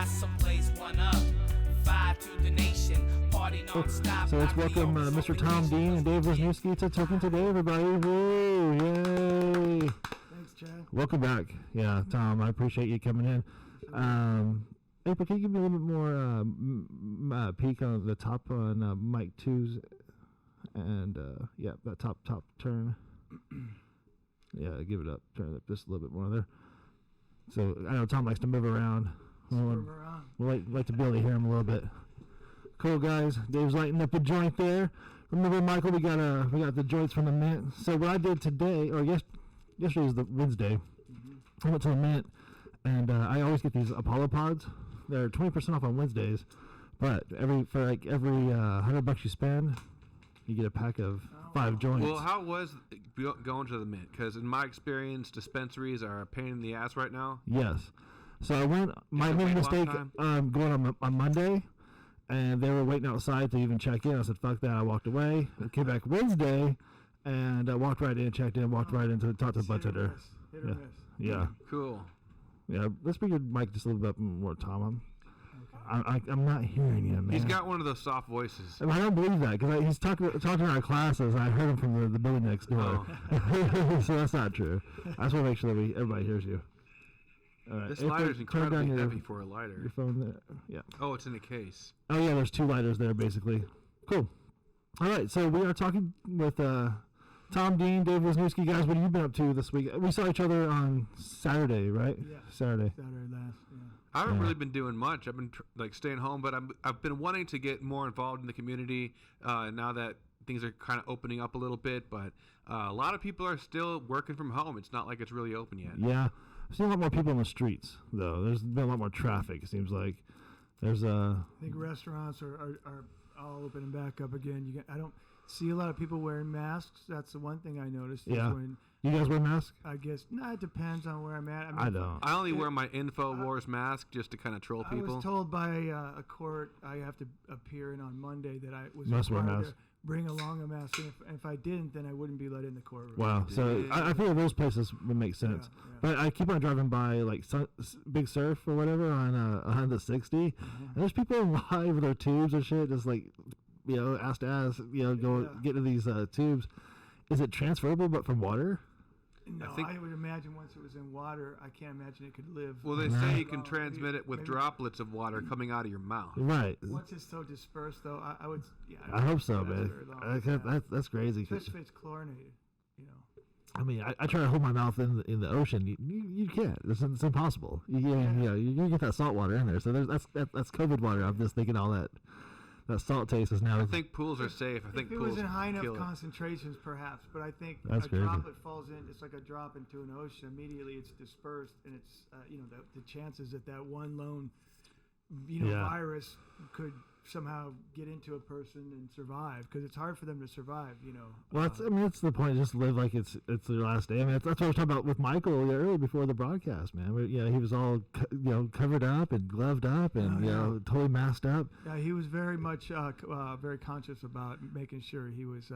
Casa Blaze one up. 5 to the nation. Party non-stop. So let's welcome Mr. Tom Dean and Dave Wisneiwski to Toking today, everybody. Woo! Yay! Thanks, Chad. Welcome back. Yeah, Tom, I appreciate you coming in. April, can you give me a little bit more peek on the top on mic 2's and that top turn. Yeah, give it up. Turn it up just a little bit more there. So I know Tom likes to move around. We like to be able to hear him a little bit. Cool, guys. Dave's lighting up a joint there. Remember, Michael, we got the joints from the Mint. So what I did today, or yesterday was the Wednesday. I went to the Mint, and I always get these Apollo pods. They're 20% off on Wednesdays, but every $100 you spend, you get a pack of 5 joints. Well, how was going to the Mint? Because in my experience, dispensaries are a pain in the ass right now. Yes. So I made a mistake going on Monday, and they were waiting outside to even check in. I said, fuck that. I walked away. I came back Wednesday, and I walked right in, checked in, walked right into talked to the bartender. Hit or miss. Yeah. Cool. Yeah. Let's bring your mic just a little bit more, Tom. I'm not hearing you, man. He's got one of those soft voices. I don't believe that because he's talking in our classes. I heard him from the building next door. Oh. So that's not true. I just want to make sure that everybody hears you. All right. This lighter's incredibly heavy for a lighter. Your phone there. Yeah. Oh, it's in a case. Oh, yeah, there's 2 lighters there, basically. Cool. All right, so we are talking with Tom Dean, Dave Wisneiwski. Guys, what have you been up to this week? We saw each other on Saturday, right? Yeah. Saturday last, yeah. I haven't really been doing much. I've been staying home, but I've been wanting to get more involved in the community now that things are kind of opening up a little bit. But a lot of people are still working from home. It's not like it's really open yet. Yeah. I've seen a lot more people in the streets, though. There's been a lot more traffic, it seems like. There's I think restaurants are all opening back up again. I don't see a lot of people wearing masks. That's the one thing I noticed. Yeah. You guys wear masks? I guess. No, it depends on where I'm at. I don't. I only wear my InfoWars mask just to kind of troll people. I was told by a court I have to appear in on Monday that I was must wear a required mask. to bring along a mask. And if I didn't, then I wouldn't be let in the courtroom. Wow. So I feel like those places would make sense. Yeah. But I keep on driving by like Big Surf or whatever on the 60. And there's people in line with their tubes and shit, just like, ass to ass, get into these tubes. Is it transferable but from water? No, I would imagine once it was in water, I can't imagine it could live. Well, they say you can transmit it with droplets of water coming out of your mouth. Right. Once it's so dispersed, though, I would. Yeah. I hope so, man. That's crazy. Especially if it's chlorinated, I mean, I try to hold my mouth in the ocean. You can't. It's impossible. You get that salt water in there. So that's COVID water. I'm just thinking all that salt taste is now. I think pools are safe. I think if it pools was in high enough kill concentrations, perhaps. But I think that's a crazy. droplet falls in. It's like a drop into an ocean. Immediately, it's dispersed, and it's the chances that one lone virus could somehow get into a person and survive, because it's hard for them to survive. Well, that's the point. Just live like it's their last day. I mean, that's what I was talking about with Michael earlier before the broadcast, man. He was all covered up and gloved up and totally masked up. Yeah, he was very much very conscious about making sure he was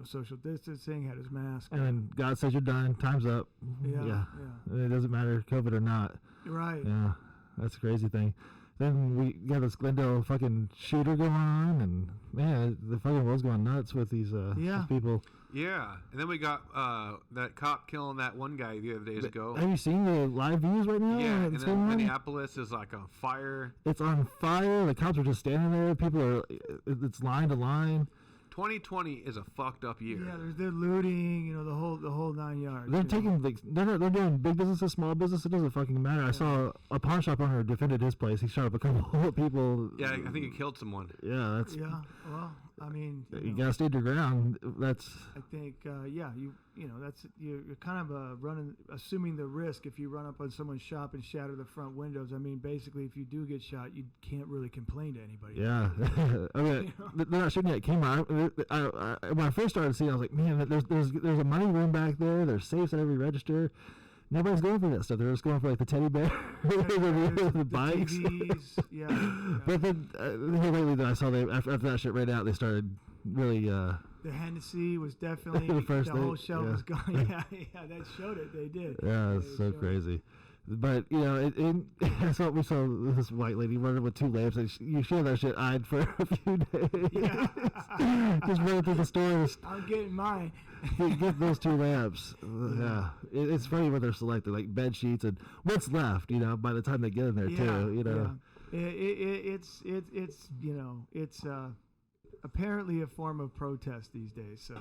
social distancing, had his mask. And then God says you're done. Time's up. Yeah. It doesn't matter COVID or not. Right. Yeah, that's a crazy thing. Then we got this Glendale fucking shooter going on, and man, the fucking world's going nuts with these people. Yeah, and then we got that cop killing that one guy the other days ago. Have you seen the live views right now? Yeah, and then Minneapolis is like on fire. It's on fire. The cops are just standing there. It's line to line. 2020 is a fucked up year. Yeah, they're looting, the whole 9 yards. They're taking they're doing big businesses, small business. It doesn't fucking matter. Yeah. I saw a pawn shop owner defended his place. He shot up a couple of people. Yeah, I think he killed someone. Yeah, that's. Yeah, well, I mean, you gotta stand your ground. That's. I think, that's you're kind of assuming the risk if you run up on someone's shop and shatter the front windows. I mean, basically, if you do get shot, you can't really complain to anybody. Yeah, I mean, they're not shooting at Kmart. When I first started seeing, I was like, man, there's a money room back there. There's safes at every register. Nobody's going for that stuff. They're just going for like the teddy bear, the bikes. TVs, yeah. But then here lately, though, I saw after that shit ran out, they started really. The Hennessy was definitely the first whole shelf was gone. Yeah, that showed it. They did. Yeah, it's so crazy. But that's what we saw. This white lady running with 2 lamps. And you share that shit eyed for a few days. Yeah. Just running through the stores. I'm getting mine. Get those 2 lamps. Yeah, it's funny when they're selected, like bed sheets and what's left. By the time they get in there too. Yeah. It's apparently a form of protest these days. So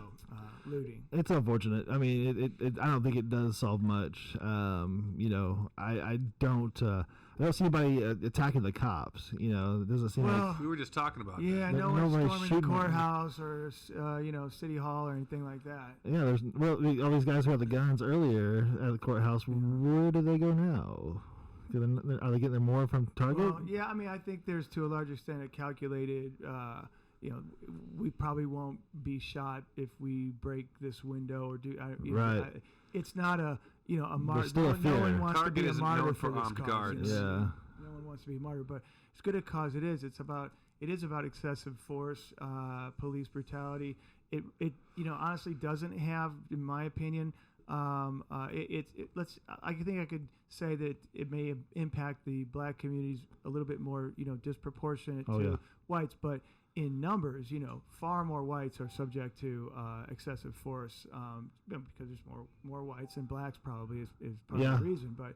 looting. It's unfortunate. I mean, I don't think it does solve much. I don't see anybody attacking the cops. It doesn't seem like. We were just talking about Yeah, that. no one's storming the shooting courthouse or city hall or anything like that. Yeah, all these guys who had the guns earlier at the courthouse. Where do they go now? Are they getting more from Target? Well, yeah, I mean, I think there's to a large extent a calculated. We probably won't be shot if we break this window or do. Right. It's not a martyr. still a fear. No one wants Target to be a isn't martyr known for for this armed cause. guards. Yeah. No one wants to be a martyr, but as good a cause it is, it is about excessive force, police brutality. It honestly doesn't have, in my opinion, I think I could say that it may impact the black communities a little bit more, disproportionate to whites, but in numbers, far more whites are subject to excessive force because there's more whites than blacks probably is part of the reason. But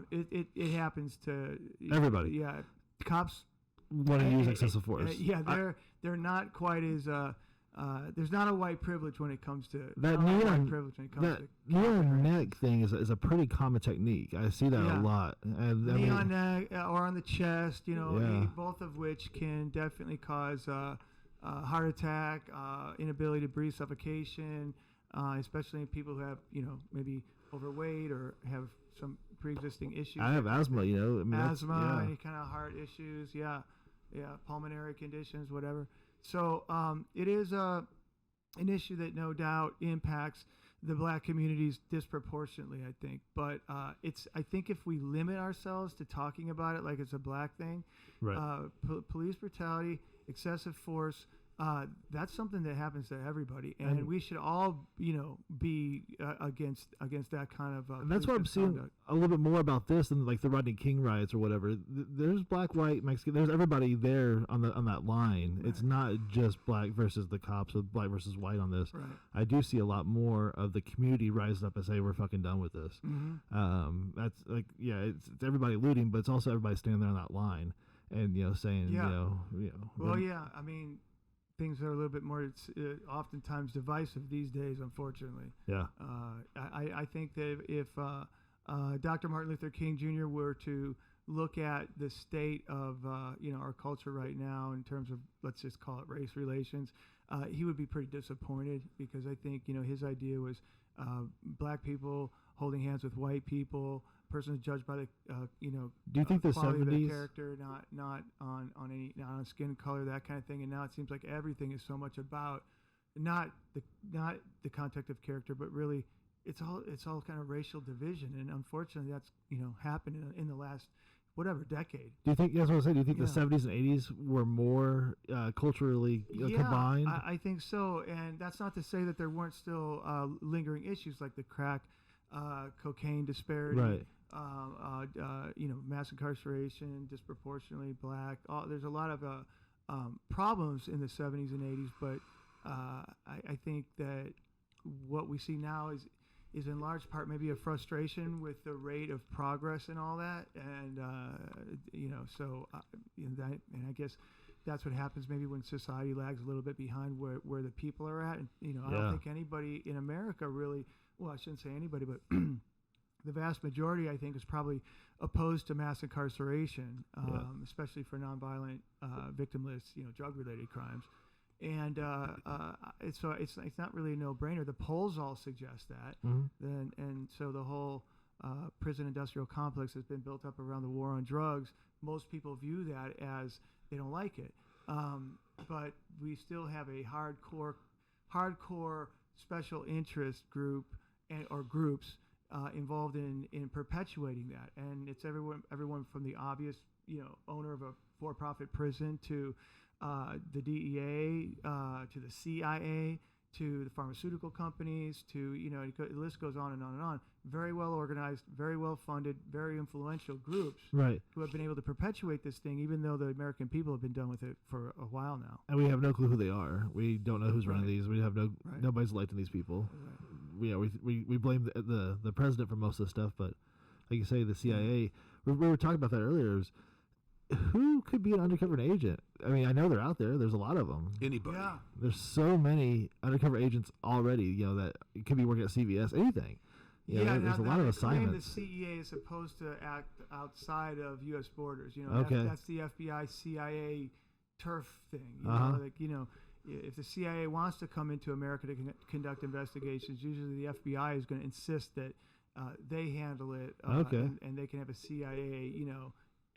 it happens to everybody. Yeah, cops want to use excessive force. They're not quite as there's not a white privilege when it comes to that neon neck thing is a pretty common technique. I see that a lot. Neon neck or on the chest, both of which can definitely cause heart attack, inability to breathe, suffocation, especially in people who have maybe overweight or have some pre-existing issues. I have asthma, asthma, any kind of heart issues, pulmonary conditions, whatever. So it is an issue that no doubt impacts the black communities disproportionately, I think. But I think if we limit ourselves to talking about it like it's a black thing, right. Police brutality, excessive force, that's something that happens to everybody, and we should all, be against that kind of. That's what I'm seeing a little bit more about this than like the Rodney King riots or whatever. There's black, white, Mexican. There's everybody there on that line. Right. It's not just black versus the cops or black versus white on this. Right. I do see a lot more of the community rise up and say we're fucking done with this. Mm-hmm. That's like it's everybody looting, but it's also everybody standing there on that line and saying Well, yeah, I mean. Things are a little bit more oftentimes divisive these days, unfortunately. Yeah. I think that if Dr. Martin Luther King Jr. were to look at the state of our culture right now in terms of, let's just call it race relations, he would be pretty disappointed, because I think his idea was black people holding hands with white people, persons judged by the do you think the quality 70s of their character, not on skin color, that kind of thing. And now it seems like everything is so much about not the context of character, but really it's all kind of racial division. And unfortunately that's happened in the last decade. Do you think, that's what I said, do you think the 70s and 80s were more culturally combined? I think so. And that's not to say that there weren't still lingering issues like the crack cocaine disparity, right. Mass incarceration, disproportionately black. There's a lot of problems in the 70s and 80s, but I think that what we see now is in large part maybe a frustration with the rate of progress and all that, and and I guess that's what happens maybe when society lags a little bit behind where the people are at. And I don't think anybody in America really. Well, I shouldn't say anybody, but the vast majority, I think, is probably opposed to mass incarceration, especially for nonviolent, victimless, drug-related crimes. And it's not really a no-brainer. The polls all suggest that. Mm-hmm. And so the whole prison industrial complex has been built up around the war on drugs. Most people view that as they don't like it. But we still have a hardcore special interest group or groups involved in perpetuating that, and it's everyone from the obvious owner of a for-profit prison to the DEA to the CIA to the pharmaceutical companies, to, the list goes on and on and on. Very well organized, very well funded, very influential groups Right. who have been able to perpetuate this thing, even though the American people have been done with it for a while now. And we have no clue who they are. We don't know who's running these. We have nobody's electing these people. Right. We blame the president for most of the stuff, but like you say, the CIA. We were talking about that earlier. Who could be an undercover agent? I mean, I know they're out there. There's a lot of them. Anybody. Yeah. There's so many undercover agents already. That could be working at CVS. Anything. There's a lot of assignments. The CEA is supposed to act outside of U.S. borders. Okay. That's the FBI, CIA turf thing. Uh-huh. If the CIA wants to come into America to conduct investigations, usually the FBI is going to insist that they handle it. Okay. And they can have a CIA,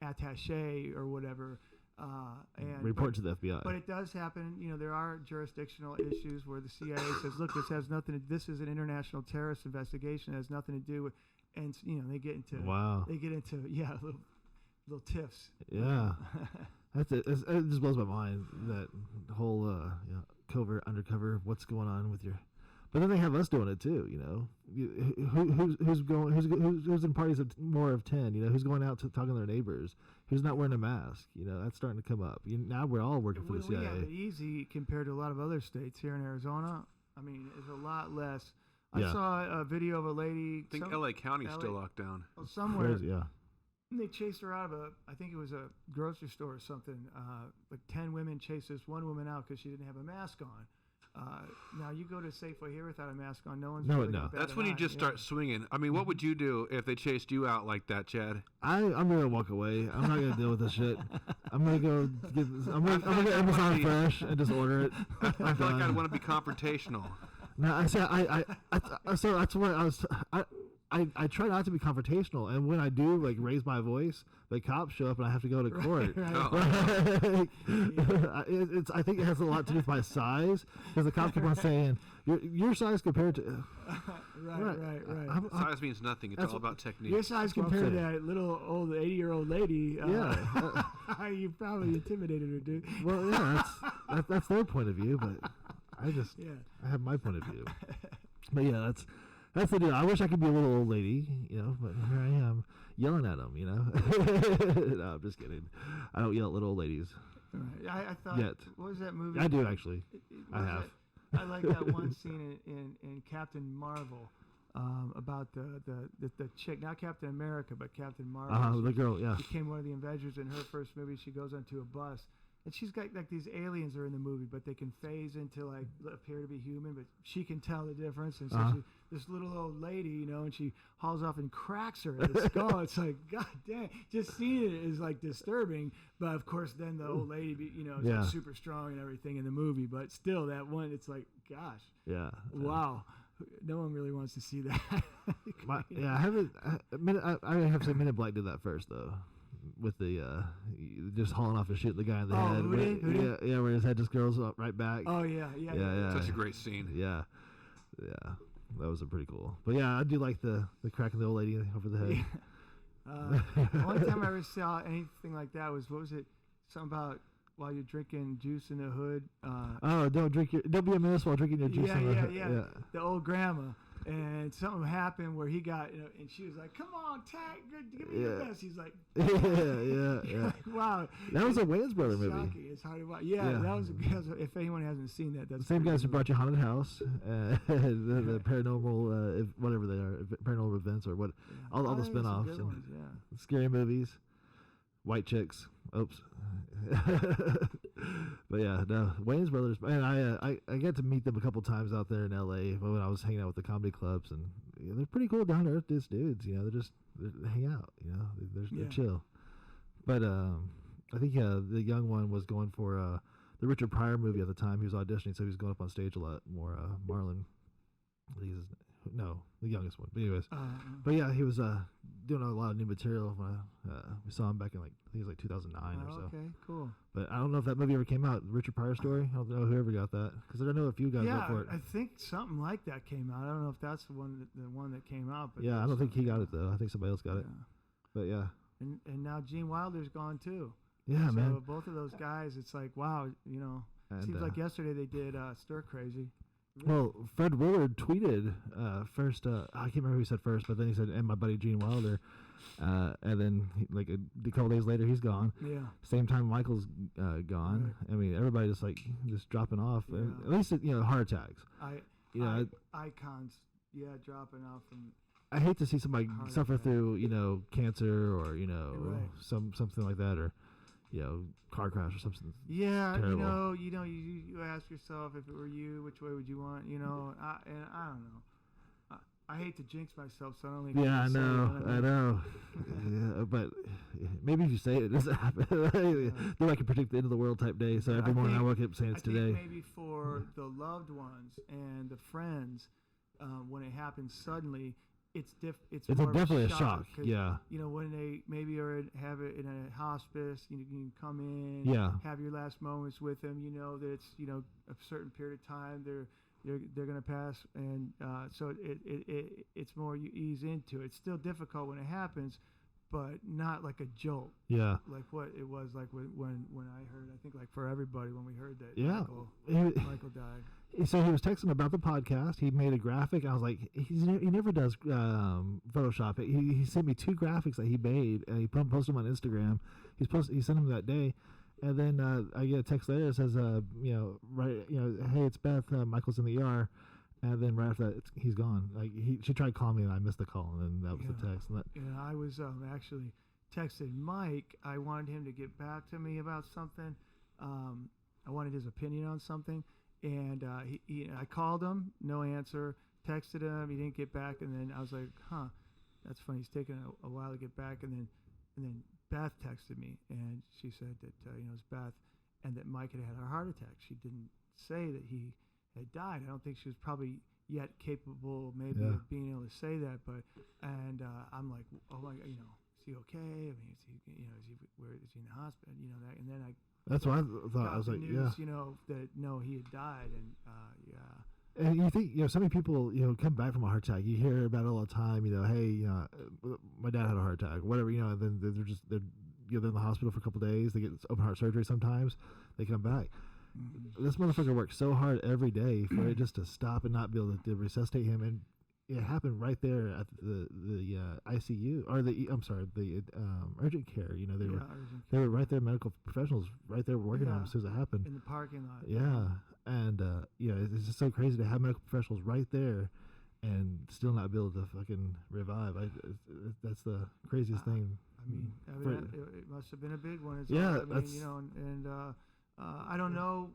attaché or whatever. And report to the FBI. But it does happen. There are jurisdictional issues where the CIA says, "Look, this has nothing. This is an international terrorist investigation. It has nothing to do with." And they get into little tiffs. Yeah, that's it. It just blows my mind, that whole covert, undercover. What's going on with your? But then they have us doing it too. Who's in parties of more of 10? Who's going out to talking to their neighbors? Who's not wearing a mask? That's starting to come up. Now we're all working for the CIA. We have it easy compared to a lot of other states. Here in Arizona, I mean, it's a lot less. I saw a video of a lady. I think LA County's still locked down. Well, somewhere. Crazy, yeah. They chased her out of I think it was a grocery store or something. Like 10 women chased this one woman out because she didn't have a mask on. Now you go to Safeway here without a mask on, no one's really gonna bat That's an when you eye. just start swinging. I mean, what would you do if they chased you out like that, Chad? I'm gonna walk away. I'm not gonna deal with this shit. I'm gonna go get. I'm gonna get Amazon Fresh and just order it. I feel like I'd want to be confrontational. No, I said so that's what I was. I try not to be confrontational, and when I do, raise my voice, the cops show up and I have to go to court. Oh. I think it has a lot to do with my size, because the cops keep on saying your size compared to. Right. Size means nothing. It's all about technique. Your size compared to that little old 80-year-old lady. You probably intimidated her, dude. Well, yeah, that's their point of view, but I have my point of view. But yeah, that's the deal. I wish I could be a little old lady, but here I am yelling at them, No, I'm just kidding. I don't yell at little old ladies. Right. I thought. Yet. What was that movie? I do actually. I have. I like that one scene in Captain Marvel about the chick, not Captain America, but Captain Marvel. The girl, yeah. Became one of the Avengers in her first movie. She goes onto a bus. And she's got these aliens are in the movie, but they can phase into appear to be human, but she can tell the difference. And so this little old lady, and she hauls off and cracks her in the skull. It's like, God damn! Just seeing it is disturbing. But of course, then the old lady, is super strong and everything in the movie. But still, that one, it's like, gosh, wow. No one really wants to see that. I haven't. I have to say, Men in Black did that first though. With the just hauling off and shooting the guy in the head. Who did? Yeah, where his head just goes up right back. Oh yeah. Such a great scene. Yeah, that was pretty cool. But yeah, I do like the cracking the old lady over the head. The only time I ever saw anything like that was, what was it? Something about while you're drinking juice in the hood. Don't be a menace while drinking your juice in the hood. Yeah. The old grandma. And something happened where he got, and she was like, "Come on, Tag, give me your best." He's like, yeah. Like, wow. That was a Wayans Brother movie. Shocking. It's hard to watch. Yeah, that was. If anyone hasn't seen that, that's the same guys who brought you Haunted House, the paranormal, whatever they are, paranormal events or what, all the spinoffs and ones, scary movies, white chicks. Oops. But yeah, no, Wayans Brothers, man, I got to meet them a couple times out there in LA when I was hanging out with the comedy clubs, and they're pretty cool, down to earth dudes, they hang out, they're chill. But I think the young one was going for the Richard Pryor movie at the time. He was auditioning, so he was going up on stage a lot more. Marlon, the youngest one. But anyways, but yeah, he was doing a lot of new material when we saw him back in I think it was 2009 or so. Okay, cool. But I don't know if that movie ever came out. The Richard Pryor story. I don't know whoever got that, because I know a few guys got for it. I think something like that came out. I don't know if that's the one that came out. But yeah, I don't think he got it though. I think somebody else got it. But yeah. And now Gene Wilder's gone too. Yeah, man. So both of those guys, it's like, wow, seems like yesterday they did Stir Crazy. Well, Fred Willard tweeted first. I can't remember who he said first, but then he said, "And my buddy Gene Wilder," and then like a couple days later, he's gone. Yeah. Same time, Michael's gone. Right. I mean, everybody just dropping off. Yeah. At least heart attacks. Icons, dropping off. And I hate to see somebody Heart suffer attack. through something or Right. something like that, or car crash or something. Yeah, terrible. you ask yourself, if it were you, which way would you want? I don't know. I hate to jinx myself, so I don't think. Yeah, I say it, know, but I know. Yeah, but maybe if you say it doesn't happen. Then I can predict the end of the world type day. So every morning I wake up saying it's I today. think maybe for the loved ones and the friends, when it happens suddenly, it's more definitely a of shock. 'cause, Yeah. when they maybe have it in a hospice, you can come in, Yeah. have your last moments with them. You know that it's a certain period of time they're going to pass, and so it's more you ease into it. It's still difficult when it happens, but not like a jolt. Yeah. Like what it was like when I heard. I think like for everybody when we heard that Yeah. Michael died. So he was texting about the podcast. He made a graphic. I was like, he never does Photoshop. He sent me 2 graphics that he made, and he posted them on Instagram. He sent them that day, and then I get a text later that says, hey, it's Beth. Michael's in the ER, and then right after that, he's gone. Like she tried calling me, and I missed the call, and then that was the text. And I was actually texted Mike. I wanted him to get back to me about something. I wanted his opinion on something. And I called him, no answer. Texted him, he didn't get back. And then I was like, that's funny. He's taking a while to get back. And then Beth texted me, and she said that it's Beth, and that Mike had a heart attack. She didn't say that he had died. I don't think she was probably yet capable, maybe, of being able to say that. But I'm like, oh my, is he okay? I mean, is he in the hospital? That, and then that's what I thought. I was like, news, that no, he had died, and And you think, so many people, come back from a heart attack. You hear about it all the time. Hey, my dad had a heart attack, whatever. And then they're in the hospital for a couple of days. They get open heart surgery sometimes. They come back. Mm-hmm. This motherfucker works so hard every day for it just to stop and not be able to resuscitate him. And it happened right there at the ICU or the urgent care. They were right there, medical professionals right there working on him as soon as it happened in the parking lot. Yeah, and it's just so crazy to have medical professionals right there and still not be able to fucking revive. That's the craziest thing. I mean, it must have been a big one. I don't know,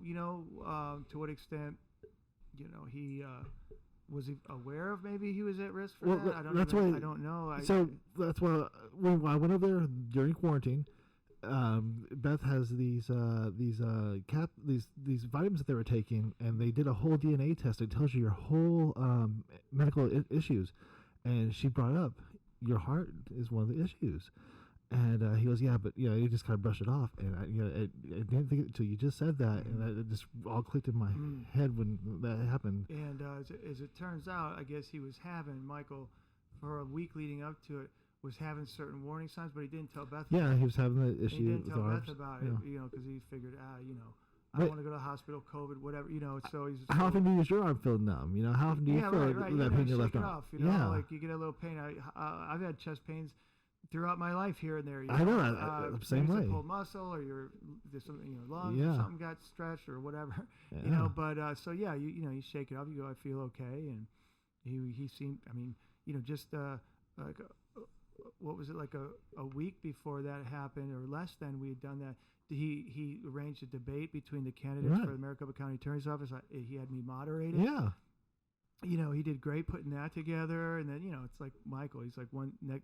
to what extent, he. Was he aware of maybe he was at risk for that? I don't know. So that's why when I went over there during quarantine, Beth has these vitamins that they were taking, and they did a whole DNA test. It tells you your whole medical issues, and she brought up your heart is one of the issues. And he goes, yeah, but he just kind of brushed it off, and I didn't think it until you just said that, and it just all clicked in my head when that happened. And as it turns out, I guess he was having Michael for a week leading up to it was having certain warning signs, but he didn't tell Beth. Yeah, he was having the issue. He didn't with tell arms. Beth about it, because he figured, I don't want to go to the hospispittal, COVID, whatever, So he's. How often do you your arm feel numb? How often do you feel that pain in your left arm? Like you get a little pain. I've had chest pains throughout my life here and there. I know, same way. Pulled muscle, or there's something lungs, or something got stretched, or whatever. But so you shake it off. You go, I feel okay, and he seemed. I mean, just like what was it, like a week before that happened, or less than, we had done that. He arranged a debate between the candidates for the Maricopa County Attorney's Office. He had me moderate it. Yeah. He did great putting that together, and then it's like Michael. He's like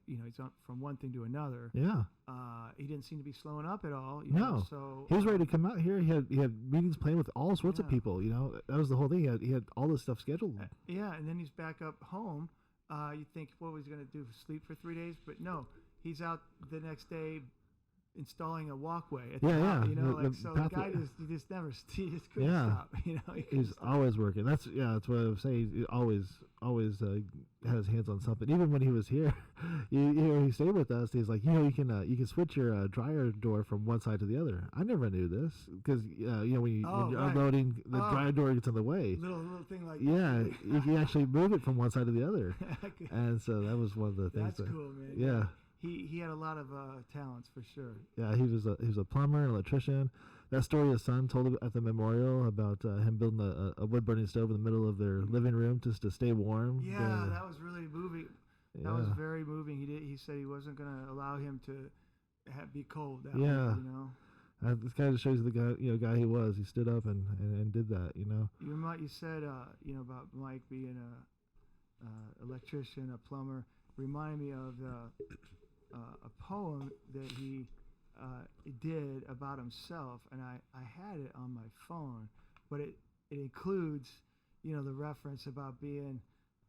he's on from one thing to another. Yeah. He didn't seem to be slowing up at all. So he was ready to come out here. He had meetings planned with all sorts of people. That was the whole thing. He had all this stuff scheduled. And then he's back up home. You think, what was he going to do? Sleep for 3 days? But no, he's out the next day. installing a walkway at the Yeah, top, yeah. you know, The like so the pathway. guy he just never he just couldn't Yeah. stop, you know. He couldn't He's stop. always working. That's what I was saying. He always had his hands on something. Even when he was here, he stayed with us. He's like, you can switch your dryer door from one side to the other. I never knew this because when you're right. unloading, the dryer door gets in the way. Little thing like Yeah, you can actually move it from one side to the other, that. and so that was one of the things. That's cool, man. Yeah. He had a lot of talents for sure. Yeah, he was a plumber, an electrician. That story his son told at the memorial about him building a wood burning stove in the middle of their living room just to stay warm. Yeah, that was really moving. That was very moving. He said he wasn't going to allow him to be cold. That way, you know. This kind of shows the guy he was. He stood up and did that. You know. You said about Mike being a electrician, a plumber. Reminded me of a poem that he did about himself, and I had it on my phone, but it includes the reference about being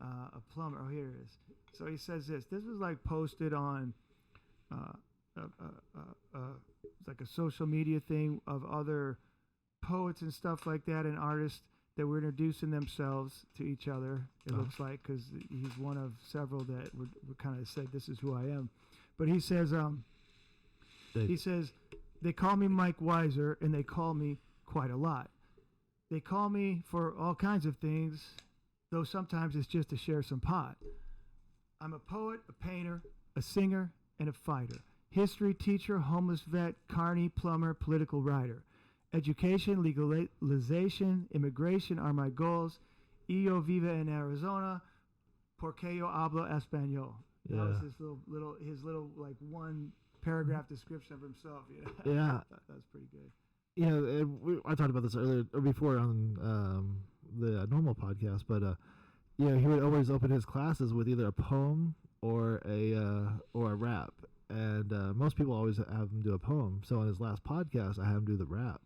a plumber. Oh, here it is. So he says this was like posted on like a social media thing of other poets and stuff like that, and artists that were introducing themselves to each other. It looks like, because he's one of several that would kind of said, "This is who I am." But he says, they call me Mike Weisser, and they call me quite a lot. They call me for all kinds of things, though sometimes it's just to share some pot. I'm a poet, a painter, a singer, and a fighter. History teacher, homeless vet, carny, plumber, political writer. Education, legalization, immigration are my goals. Yo vive in Arizona, porque yo hablo español. That was his little like one paragraph description of himself. Yeah. That was pretty good. I talked about this earlier or before on the normal podcast, but he would always open his classes with either a poem or a rap, and most people always have him do a poem. So on his last podcast, I had him do the rap,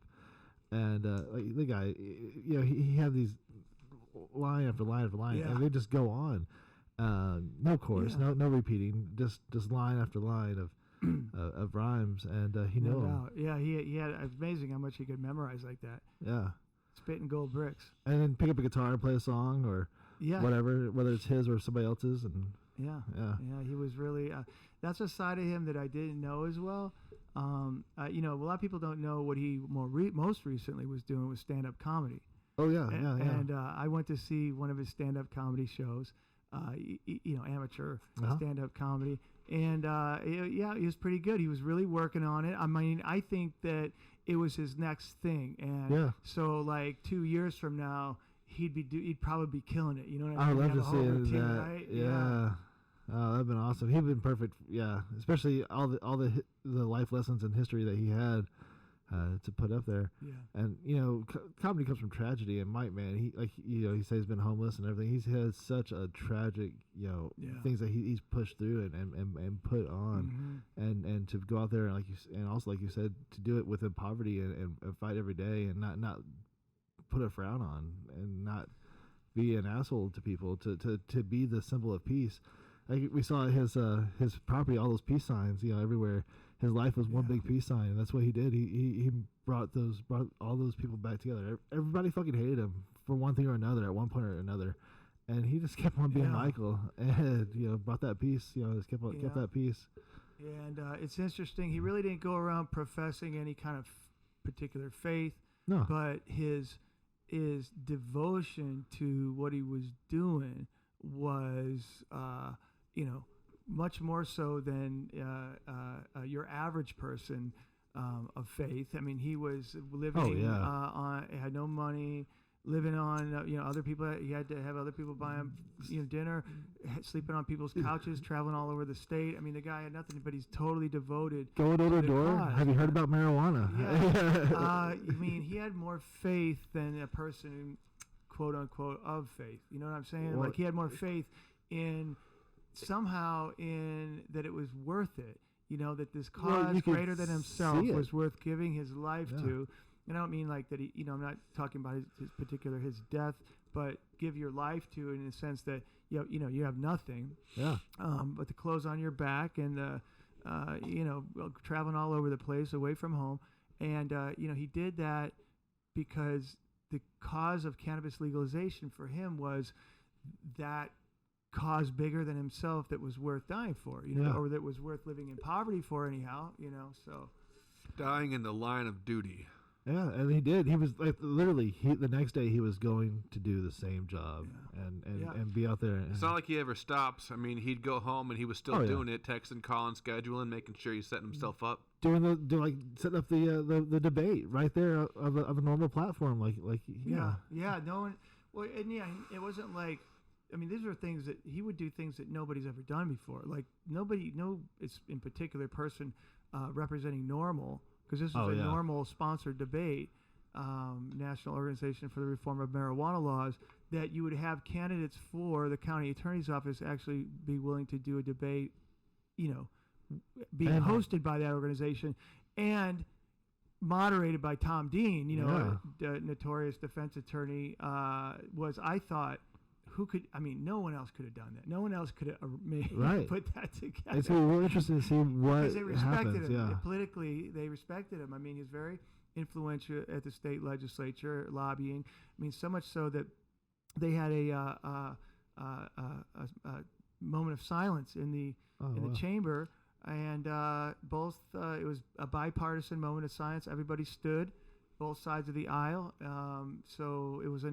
and like the guy, he had these line after line after line, and they just go on. No chorus, no repeating, just line after line of rhymes, and he knew them. Yeah, he had. It's amazing how much he could memorize like that. Yeah, spitting gold bricks. And then pick up a guitar and play a song or whatever, whether it's his or somebody else's, and he was really. That's a side of him that I didn't know as well. A lot of people don't know what he most recently was doing with stand-up comedy. Oh yeah, And I went to see one of his stand-up comedy shows. Amateur stand-up comedy, and he was pretty good. He was really working on it. I mean, I think that it was his next thing, and so like 2 years from now, he'd probably be killing it. You know what I mean? I'd love to see that. Right? Yeah. Oh, that'd been awesome. He'd been perfect. Yeah, especially all the life lessons and history that he had to put up there. Yeah. And comedy comes from tragedy. And Mike, man, he says he's been homeless and everything. He's had such a tragic, things that he's pushed through and put on, and to go out there and like you said, to do it within poverty and fight every day and not put a frown on and not be an asshole to people, to be the symbol of peace. Like we saw his property, all those peace signs, everywhere. His life was one big peace sign, and that's what he did. He brought all those people back together. Everybody fucking hated him for one thing or another at one point or another, and he just kept on being Michael, and brought that peace. Just kept that peace. And it's interesting. He really didn't go around professing any kind of particular faith. No, but his devotion to what he was doing was much more so than your average person of faith. I mean, he was living had no money, living on other people. He had to have other people buy him dinner, sleeping on people's couches, traveling all over the state. I mean, the guy had nothing, but he's totally devoted. Going door to door. Have you heard about marijuana? Yeah. I mean, he had more faith than a person, quote unquote, of faith. You know what I'm saying? Like he had more faith in that it was worth it. That this cause greater than himself was worth giving his life to. And I don't mean like that he, I'm not talking about his death, but give your life to in the sense that you have nothing. Yeah. But the clothes on your back and traveling all over the place, away from home. And, he did that because the cause of cannabis legalization for him was that cause bigger than himself that was worth dying for, or that was worth living in poverty for anyhow, so. Dying in the line of duty. Yeah, and he did. He was like literally. The next day he was going to do the same job and be out there. It's not like he ever stops. I mean, he'd go home and he was still doing it, texting, calling, scheduling, making sure he's setting himself up. Setting up the debate right there of a normal platform, like. No one. Well, and it wasn't like. I mean, these are things that he would do, things that nobody's ever done before. Like it's in particular person representing NORML. Because this is a NORML sponsored debate, National Organization for the Reform of Marijuana Laws, that you would have candidates for the county attorney's office actually be willing to do a debate, being hosted by that organization and moderated by Tom Dean, the notorious defense attorney, I thought, no one else could have done that. No one else could have put that together. It's going to be really interesting to see what because they respected happens. him. Yeah. Politically, they respected him. I mean, he's very influential at the state legislature, lobbying. I mean, so much so that they had a moment of silence in the chamber, and both it was a bipartisan moment of silence. Everybody stood. Both sides of the aisle, so it was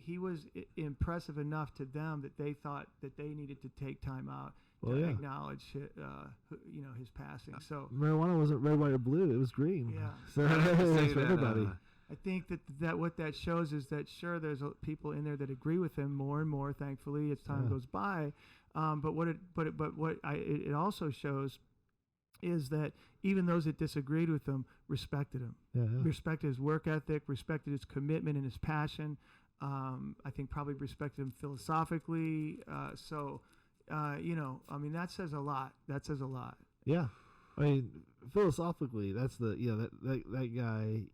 he was impressive enough to them that they thought that they needed to take time out to acknowledge, his passing. So marijuana wasn't red, white, or blue; it was green. Yeah, so it was for everybody. I think that what that shows is that sure, there's people in there that agree with him more and more. Thankfully, as time goes by, but what it also shows is that even those that disagreed with him respected him, respected his work ethic, respected his commitment and his passion. I think probably respected him philosophically. That says a lot. That says a lot. Yeah. I mean, philosophically, that's that guy,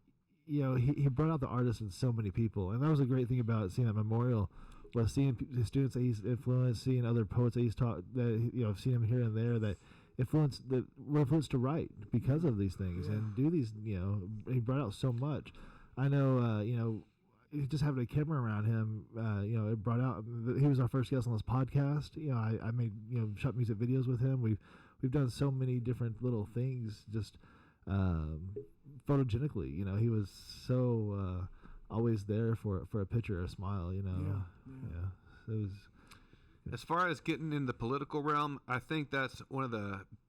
he brought out the artist in so many people. And that was a great thing about seeing that memorial, was seeing the students that he's influenced, seeing other poets that he's taught, that, I've seen him here and there that were influenced to write because of these things and do these, he brought out so much. I know, just having a camera around him, it brought out, he was our first guest on this podcast. I made, shot music videos with him. We've done so many different little things just photogenically. He was so always there for a picture or a smile, It was. As far as getting in the political realm, I think that's one of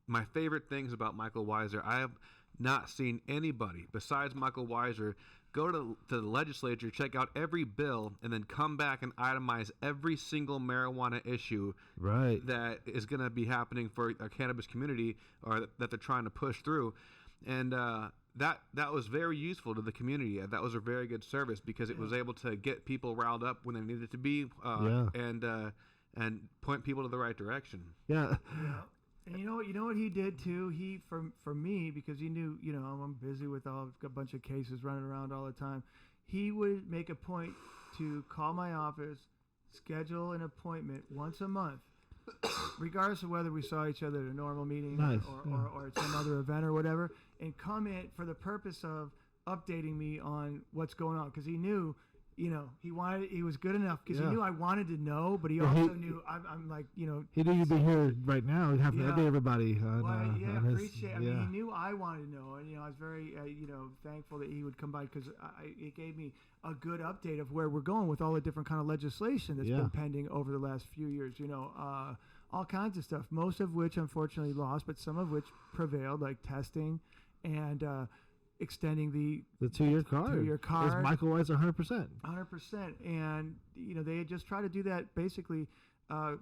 my favorite things about Mikel Weisser. I have not seen anybody besides Mikel Weisser go to the legislature, check out every bill, and then come back and itemize every single marijuana issue that is going to be happening for a cannabis community or that they're trying to push through. And that was very useful to the community. That was a very good service because it was able to get people riled up when they needed to be and point people to the right direction. Yeah. And you know what he did too? He for me, because he knew, I'm busy with a bunch of cases running around all the time. He would make a point to call my office, schedule an appointment once a month, regardless of whether we saw each other at a normal meeting or at some other event or whatever, and come in for the purpose of updating me on what's going on, because he knew. He was good enough because he knew I wanted to know, but he also knew I'm like, he knew you'd be here right now, having to update everybody. Appreciate. I mean, he knew I wanted to know, and I was very, thankful that he would come by because it gave me a good update of where we're going with all the different kind of legislation that's been pending over the last few years. All kinds of stuff, most of which unfortunately lost, but some of which prevailed, like testing and. Extending the 2-year card. 2-year card. It's Mikel Weisser 100%. 100%. And, they had just tried to do that basically, I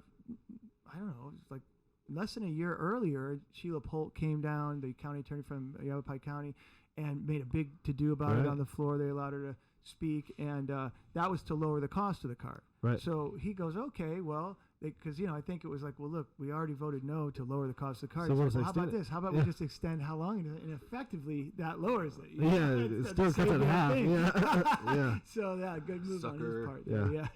don't know, it's like less than a year earlier. Sheila Polk came down, the county attorney from Yavapai County, and made a big to-do about it on the floor. They allowed her to speak, and that was to lower the cost of the card. Right. So he goes, okay, well, because I think it was like, well, look, we already voted no to lower the cost of the card. So It's let's like, well, how about extend it. this? How about we just extend how long? And effectively, that lowers it. Yeah, it still cuts it in half. Yeah, yeah, So good move on Sucker. his part. Yeah. There. Yeah.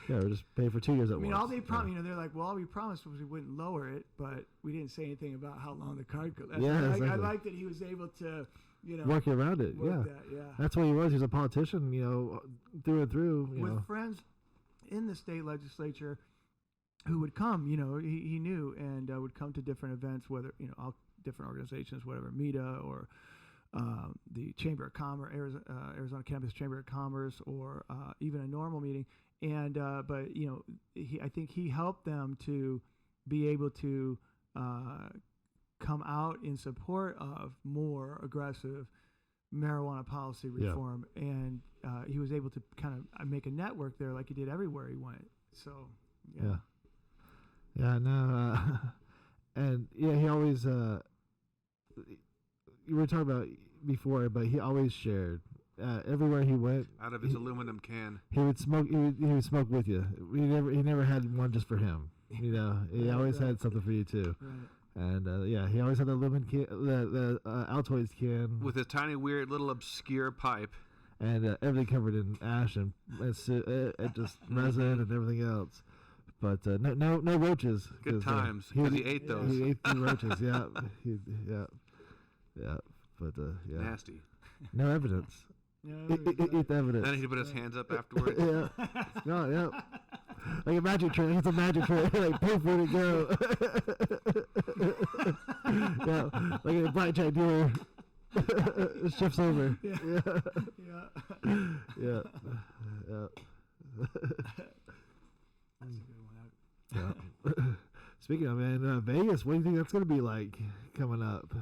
yeah. We're just paying for 2 years at I mean, once. all they promised, they're like, well, all we promised was we wouldn't lower it, but we didn't say anything about how long the card could last. Yeah, I exactly. like that he was able to, working around it. work Yeah, that, yeah. that's what he was. He's a politician, through and through. With friends in the state legislature who would come, he knew and would come to different events, whether, all different organizations, whatever, MITA or the Chamber of Commerce, Arizona Campus Chamber of Commerce, or even a normal meeting. And, but, I think he helped them to be able to come out in support of more aggressive marijuana policy reform. And he was able to kind of make a network there like he did everywhere he went. So, yeah. Yeah, no, and he always, you were talking about before, but he always shared, everywhere he went. Out of his aluminum can. He would smoke, he would smoke with you. He never had one just for him, he always had something for you too. Right. And, he always had the aluminum can, the Altoids can. With his tiny, weird, little obscure pipe. And everything covered in ash and just resin and everything else. But no roaches. Good times, because he ate those. He ate the roaches, yeah. But, Nasty. no evidence. Eat the evidence. Then he put his hands up afterwards. Yeah. Like a magic trick. It's a magic trick. Like, poof, where'd it go? Yeah, like a blackjack dealer. It shifts over. Yeah. That's a good one. Yeah. Speaking of, man, Vegas, what do you think that's going to be like coming up?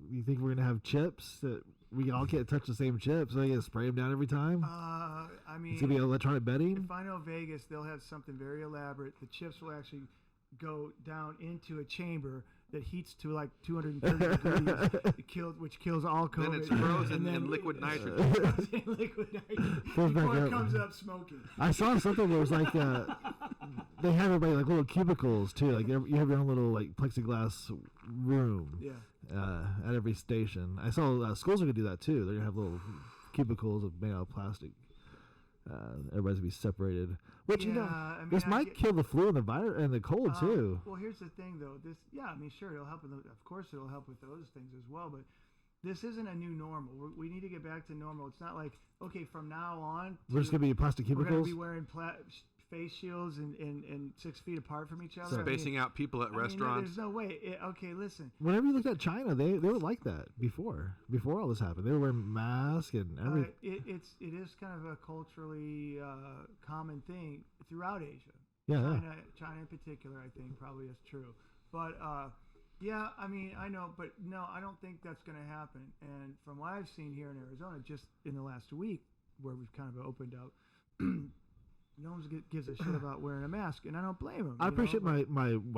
You think we're going to have chips that we all can't touch the same chips, so they get to spray them down every time? I mean, it's going to be electronic betting? If I know Vegas, they'll have something very elaborate. The chips will actually go down into a chamber that heats to like 230 degrees, which kills all COVID. Then it's frozen in liquid nitrogen. Before it comes up smoking. I saw something that was like, they have everybody like little cubicles too. Like you have your own little like plexiglass room. Yeah. At every station. I saw schools are gonna do that too. They're gonna have little cubicles made out of plastic. Everybody's gonna be separated. Which this might kill the flu and the virus and the cold too. Well, here's the thing though. Sure, it'll help. Of course, it'll help with those things as well. But this isn't a new normal. We need to get back to normal. It's not like, okay, from now on, we're just gonna be plastic cubicles. We're gonna be wearing face shields and 6 feet apart from each other. Spacing out people at restaurants. There's no way. Okay, listen. Whenever you looked at China, they were like that before all this happened. They were wearing masks and everything. It is kind of a culturally common thing throughout Asia. Yeah. China in particular, I think, probably is true. But yeah, I mean, I know, but no, I don't think that's going to happen. And from what I've seen here in Arizona, just in the last week, where we've kind of opened up. No one gives a shit about wearing a mask, and I don't blame him. I appreciate my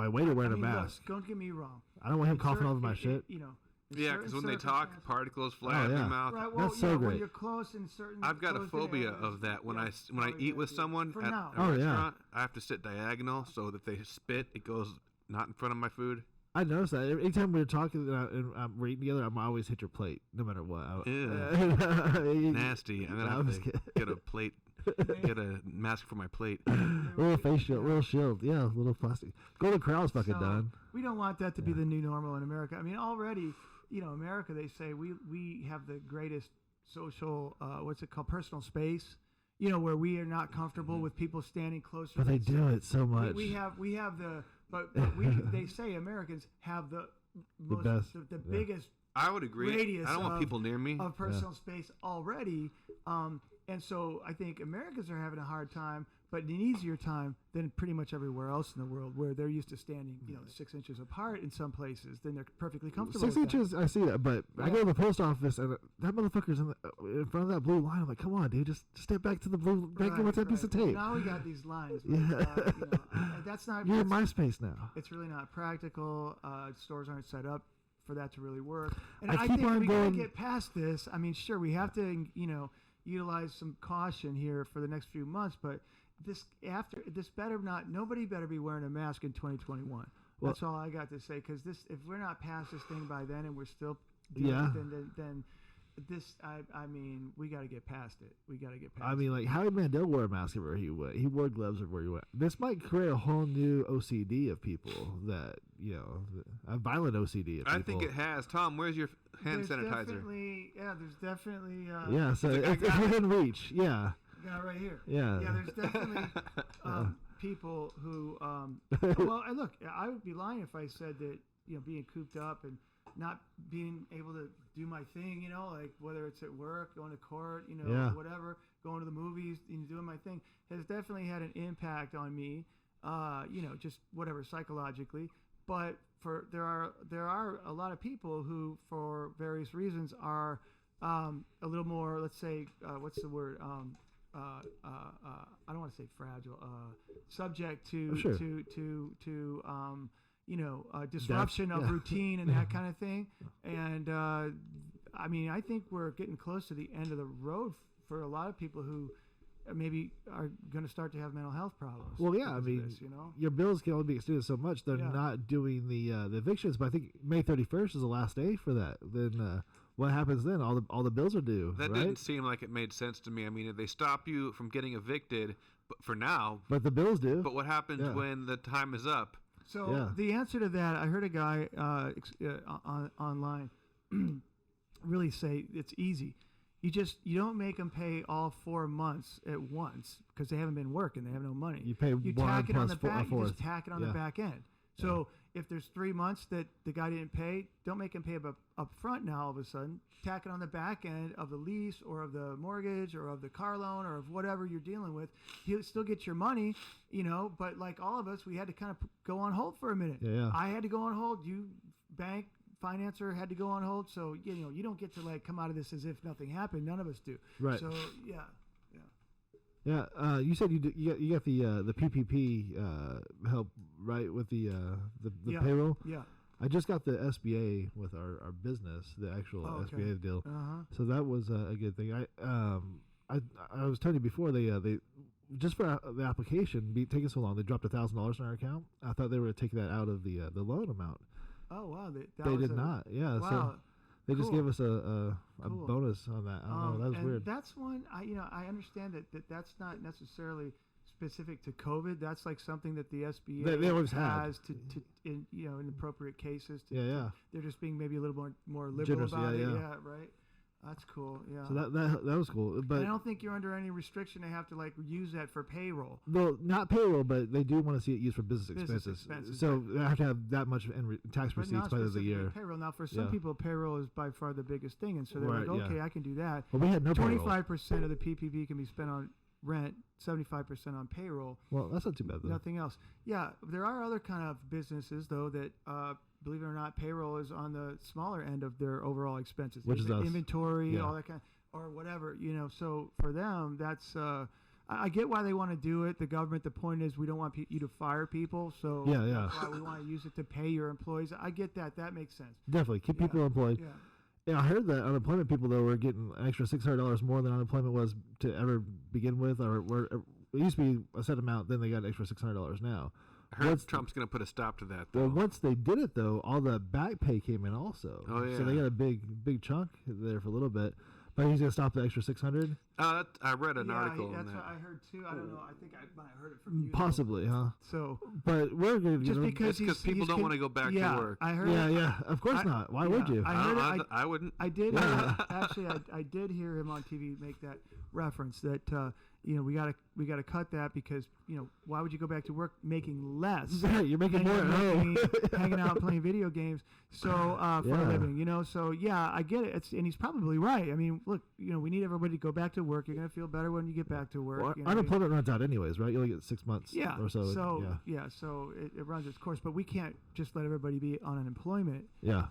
waiter wearing a mask. Look, don't get me wrong. I don't want him coughing over my shit. Yeah, because when they talk, particles fly out of their mouth. Right, well, that's so great. When you're close in certain. I've got a phobia of that. When I eat with someone at a restaurant, I have to sit diagonal so that they spit, it goes not in front of my food. I noticed that anytime we're talking and we're eating together, I'm always hit your plate, no matter what. Nasty. I'm gonna have to get a plate. Get a mask for my plate. Little face shield, little shield. Yeah, little plastic. Golden Corral's fucking done. We don't want that to be the new normal in America. I mean, already, America, they say we have the greatest social, what's it called, personal space, where we are not comfortable with people standing closer. But they do it so much. We have the, but they say Americans have the biggest. I would agree. I don't want people near me. Of personal space already. And so I think Americans are having a hard time, but an easier time than pretty much everywhere else in the world, where they're used to standing, 6 inches apart in some places. Then they're perfectly comfortable. 6 inches, I see that, but I go to the post office and that motherfucker's in front of that blue line. I'm like, come on, dude, just step back to the blue. What's that piece of tape? Now we got these lines. That's not. You're in my space now. It's really not practical. Stores aren't set up for that to really work. And I think we got to get past this. I mean, sure, we have to, utilize some caution here for the next few months, but nobody better be wearing a mask in 2021. Well, That's all I got to say. Because if we're not past this thing by then, and we're still dealing with it, then this, I mean, we got to get past it. We got to get past. I mean, like Howie Mandel wore a mask everywhere he went. He wore gloves everywhere he went. This might create a whole new OCD of people that a violent OCD of people. I think it has. Tom, where's your hand sanitizer? There's definitely. Yeah, so it's within reach. Yeah. Got it right here. Yeah. Yeah, there's definitely people who. Well, look, I would be lying if I said that being cooped up and not being able to do my thing, like whether it's at work, going to court, whatever, going to the movies, doing my thing, has definitely had an impact on me, just whatever psychologically. But there are a lot of people who, for various reasons, are a little more, let's say, what's the word? I don't want to say fragile, subject to disruption of routine and that kind of thing. And I mean, I think we're getting close to the end of the road for a lot of people who maybe are going to start to have mental health problems. Well, yeah, I mean, your bills can only be extended so much. They're not doing the evictions, but I think May 31st is the last day for that. Then what happens then? All the bills are due. That right? didn't seem like it made sense to me. I mean, if they stop you from getting evicted, but for now. But the bills do. But what happens when the time is up? So the answer to that, I heard a guy online really say it's easy. You don't make them pay all 4 months at once because they haven't been working. They have no money. You pay you one tack it on the plus back. fourth. You just tack it on the back end. So if there's 3 months that the guy didn't pay, don't make him pay up front now all of a sudden. Tack it on the back end of the lease or of the mortgage or of the car loan or of whatever you're dealing with. He'll still get your money, but like all of us, we had to kind of go on hold for a minute. Yeah. I had to go on hold. You, bank, financer, had to go on hold. So, you don't get to like come out of this as if nothing happened. None of us do. Right. So, Yeah, you said you got the PPP help, right, with the payroll? Yeah. I just got the SBA with our business, the actual SBA deal. Uh-huh. So that was a good thing. I was telling you before they just for the application taking so long, they dropped $1,000 in our account. I thought they were taking that out of the loan amount. Oh wow, they did not. Yeah. Wow. So they just gave us a Cool. bonus on that. I don't know. That was weird. That's one. I understand that's not necessarily specific to COVID. That's like something that the SBA they always has in appropriate cases. They're just being maybe a little more liberal generous, about it. Yeah, right. That's cool. Yeah. So that was cool. But I don't think you're under any restriction to have to like use that for payroll. Well, not payroll, but they do want to see it used for business expenses. So they have to have that much in tax receipts by the end of the year. Payroll. Now, for some people, payroll is by far the biggest thing, and so they're like, okay, I can do that. Well, we had no payroll. 25% of the PPP can be spent on rent, 75% on payroll. Well, that's not too bad, though. Nothing else. Yeah, there are other kind of businesses, though, that, believe it or not, payroll is on the smaller end of their overall expenses. Which is us. Inventory, all that kind of, or whatever, So for them, that's... I get why they want to do it. The government, the point is we don't want you to fire people, so that's why we want to use it to pay your employees. I get that. That makes sense. Definitely. Keep people employed. Yeah. Yeah, I heard that unemployment people, though, were getting an extra $600 more than unemployment was to ever begin with. It used to be a set amount, then they got an extra $600 now. I heard Trump's going to put a stop to that, though. Well, once they did it, though, all the back pay came in also. Oh, yeah. So they got a big chunk there for a little bit. But he's going to stop the extra $600? I read an article on that. That's what I heard, too. I don't know. I think I might have heard it from you. Possibly, huh? So, but we're going to... Just because people don't want to go back to work. I heard Yeah, of course not. Why would you? I wouldn't. I did. Actually, I did hear him on TV make that reference that we gotta cut that because why would you go back to work making less? Right, you're making more at home, hanging out playing video games. So for a living, So yeah, I get it. And he's probably right. I mean, look, we need everybody to go back to work. You're gonna feel better when you get back to work. Well, unemployment runs out anyways, right? You only get 6 months. Or so. So it runs its course. But we can't just let everybody be on unemployment.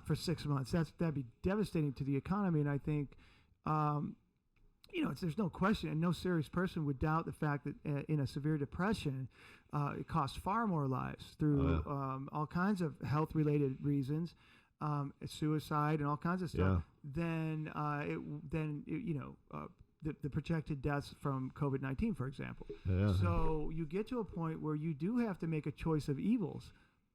For 6 months. That'd be devastating to the economy. And I think. There's no question, and no serious person would doubt the fact that in a severe depression, it costs far more lives through all kinds of health-related reasons, suicide, and all kinds of stuff. Than the projected deaths from COVID-19, for example. Yeah. So you get to a point where you do have to make a choice of evils.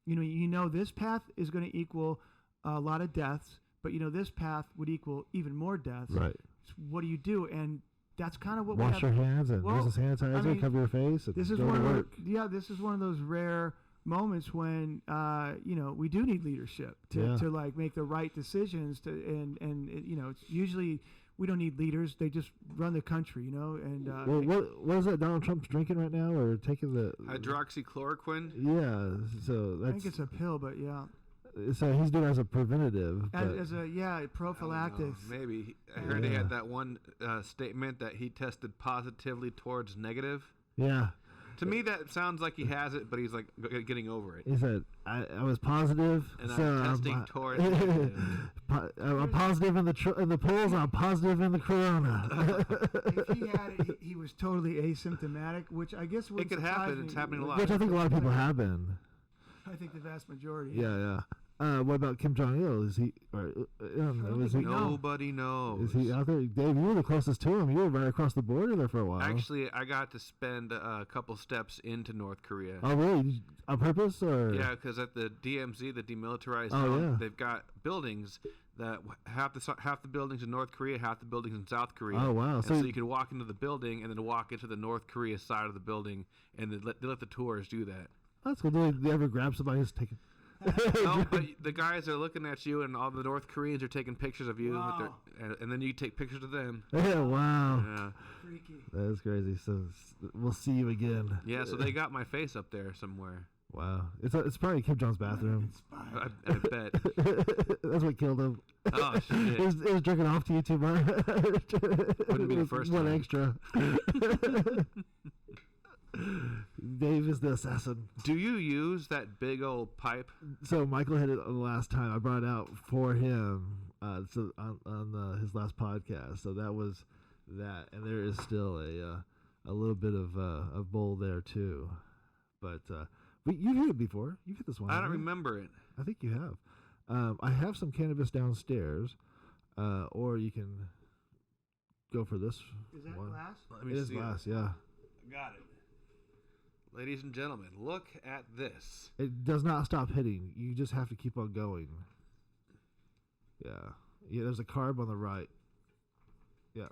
You know this path is going to equal a lot of deaths, but this path would equal even more deaths. Right. So what do you do? And that's kind of what Wash we have. your hands and use the sanitizer, cover your face, and This is go one to of work. this is one of those rare moments when we do need leadership to like make the right decisions it's usually we don't need leaders, they just run the country, and what is that Donald Trump's drinking right now, or taking the hydroxychloroquine? So I think it's a pill, but so he's doing it as a preventative, as a prophylactic. Maybe I heard he had that one statement that he tested positively towards negative. To me, that sounds like he has it, but he's like getting over it. He said, "I was positive, and so I'm testing towards negative. I'm positive in the polls. I'm positive in the corona." If he had it, he was totally asymptomatic, which I guess would it could happen. It's happening a lot. Which I think a lot of people have been. I think the vast majority. Yeah. What about Kim Jong-il? Is he? Nobody knows. Is he out there? Dave, you were the closest to him. You were right across the border there for a while. Actually, I got to spend a couple steps into North Korea. Oh, really? On purpose, or? Yeah, because at the DMZ, the demilitarized zone, they've got buildings that half the buildings in North Korea, half the buildings in South Korea. Oh, wow! And so you could walk into the building and then walk into the North Korea side of the building, and they let the tourists do that. That's good. Do they ever grab somebody who's taking? No, but the guys are looking at you, and all the North Koreans are taking pictures of you, and then you take pictures of them. Yeah, wow. Yeah. Freaky. That is crazy. So we'll see you again. Yeah, so they got my face up there somewhere. Wow. It's probably Kim Jong's bathroom. I bet. That's what killed him. Oh, shit. It was jerking off to you too much. Wouldn't be the first one time. extra. Dave is the assassin. Do you use that big old pipe? So Michael hit it the last time. I brought it out for him so on his last podcast. So that was that. And there is still a little bit of bowl there too. But you've hit it before. You've hit this one. I don't remember it. I think you have. I have some cannabis downstairs, or you can go for this. Is that one. glass? It is glass, yeah. Got it. Ladies and gentlemen, look at this. It does not stop hitting. You just have to keep on going. Yeah. There's a carb on the right. Yeah.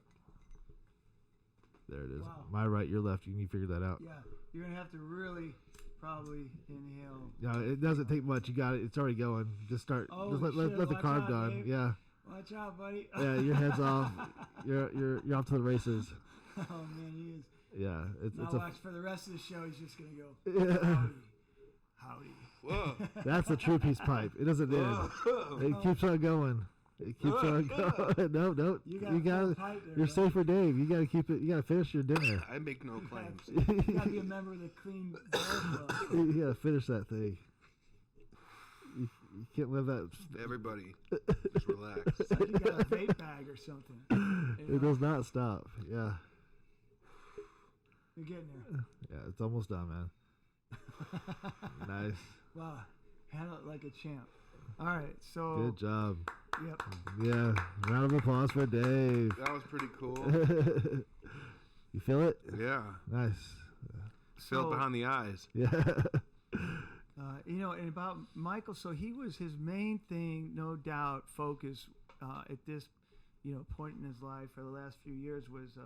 There it is. Wow. My right, your left. You need to figure that out. Yeah. You're going to have to really probably inhale. Yeah, it doesn't take much. You got it. It's already going. Just start. Oh, just let the watch carb out, done. Dave. Yeah. Watch out, buddy. Yeah, your head's off. You're off to the races. Oh, man, he is. Yeah. It's watch for the rest of the show. He's just going to go, howdy. Whoa. That's the true peace pipe. It doesn't end. It keeps on going. It keeps on going. No. You got you're safe for Dave. You got to keep it. You got to finish your dinner. I make no claims. You got to be a member of the Clean Bear Club. You got to finish that thing. You can't live that. Everybody, just relax. It's like you got a vape bag or something. It does not stop. Yeah. You're getting there. Yeah, it's almost done, man. Nice. Wow. Handle it like a champ. All right, so. Good job. Yep. Yeah. Round of applause for Dave. That was pretty cool. You feel it? Yeah. Nice. Feel it behind the eyes. Yeah. And about Michael, so his main thing, no doubt, focus at this, point in his life for the last few years was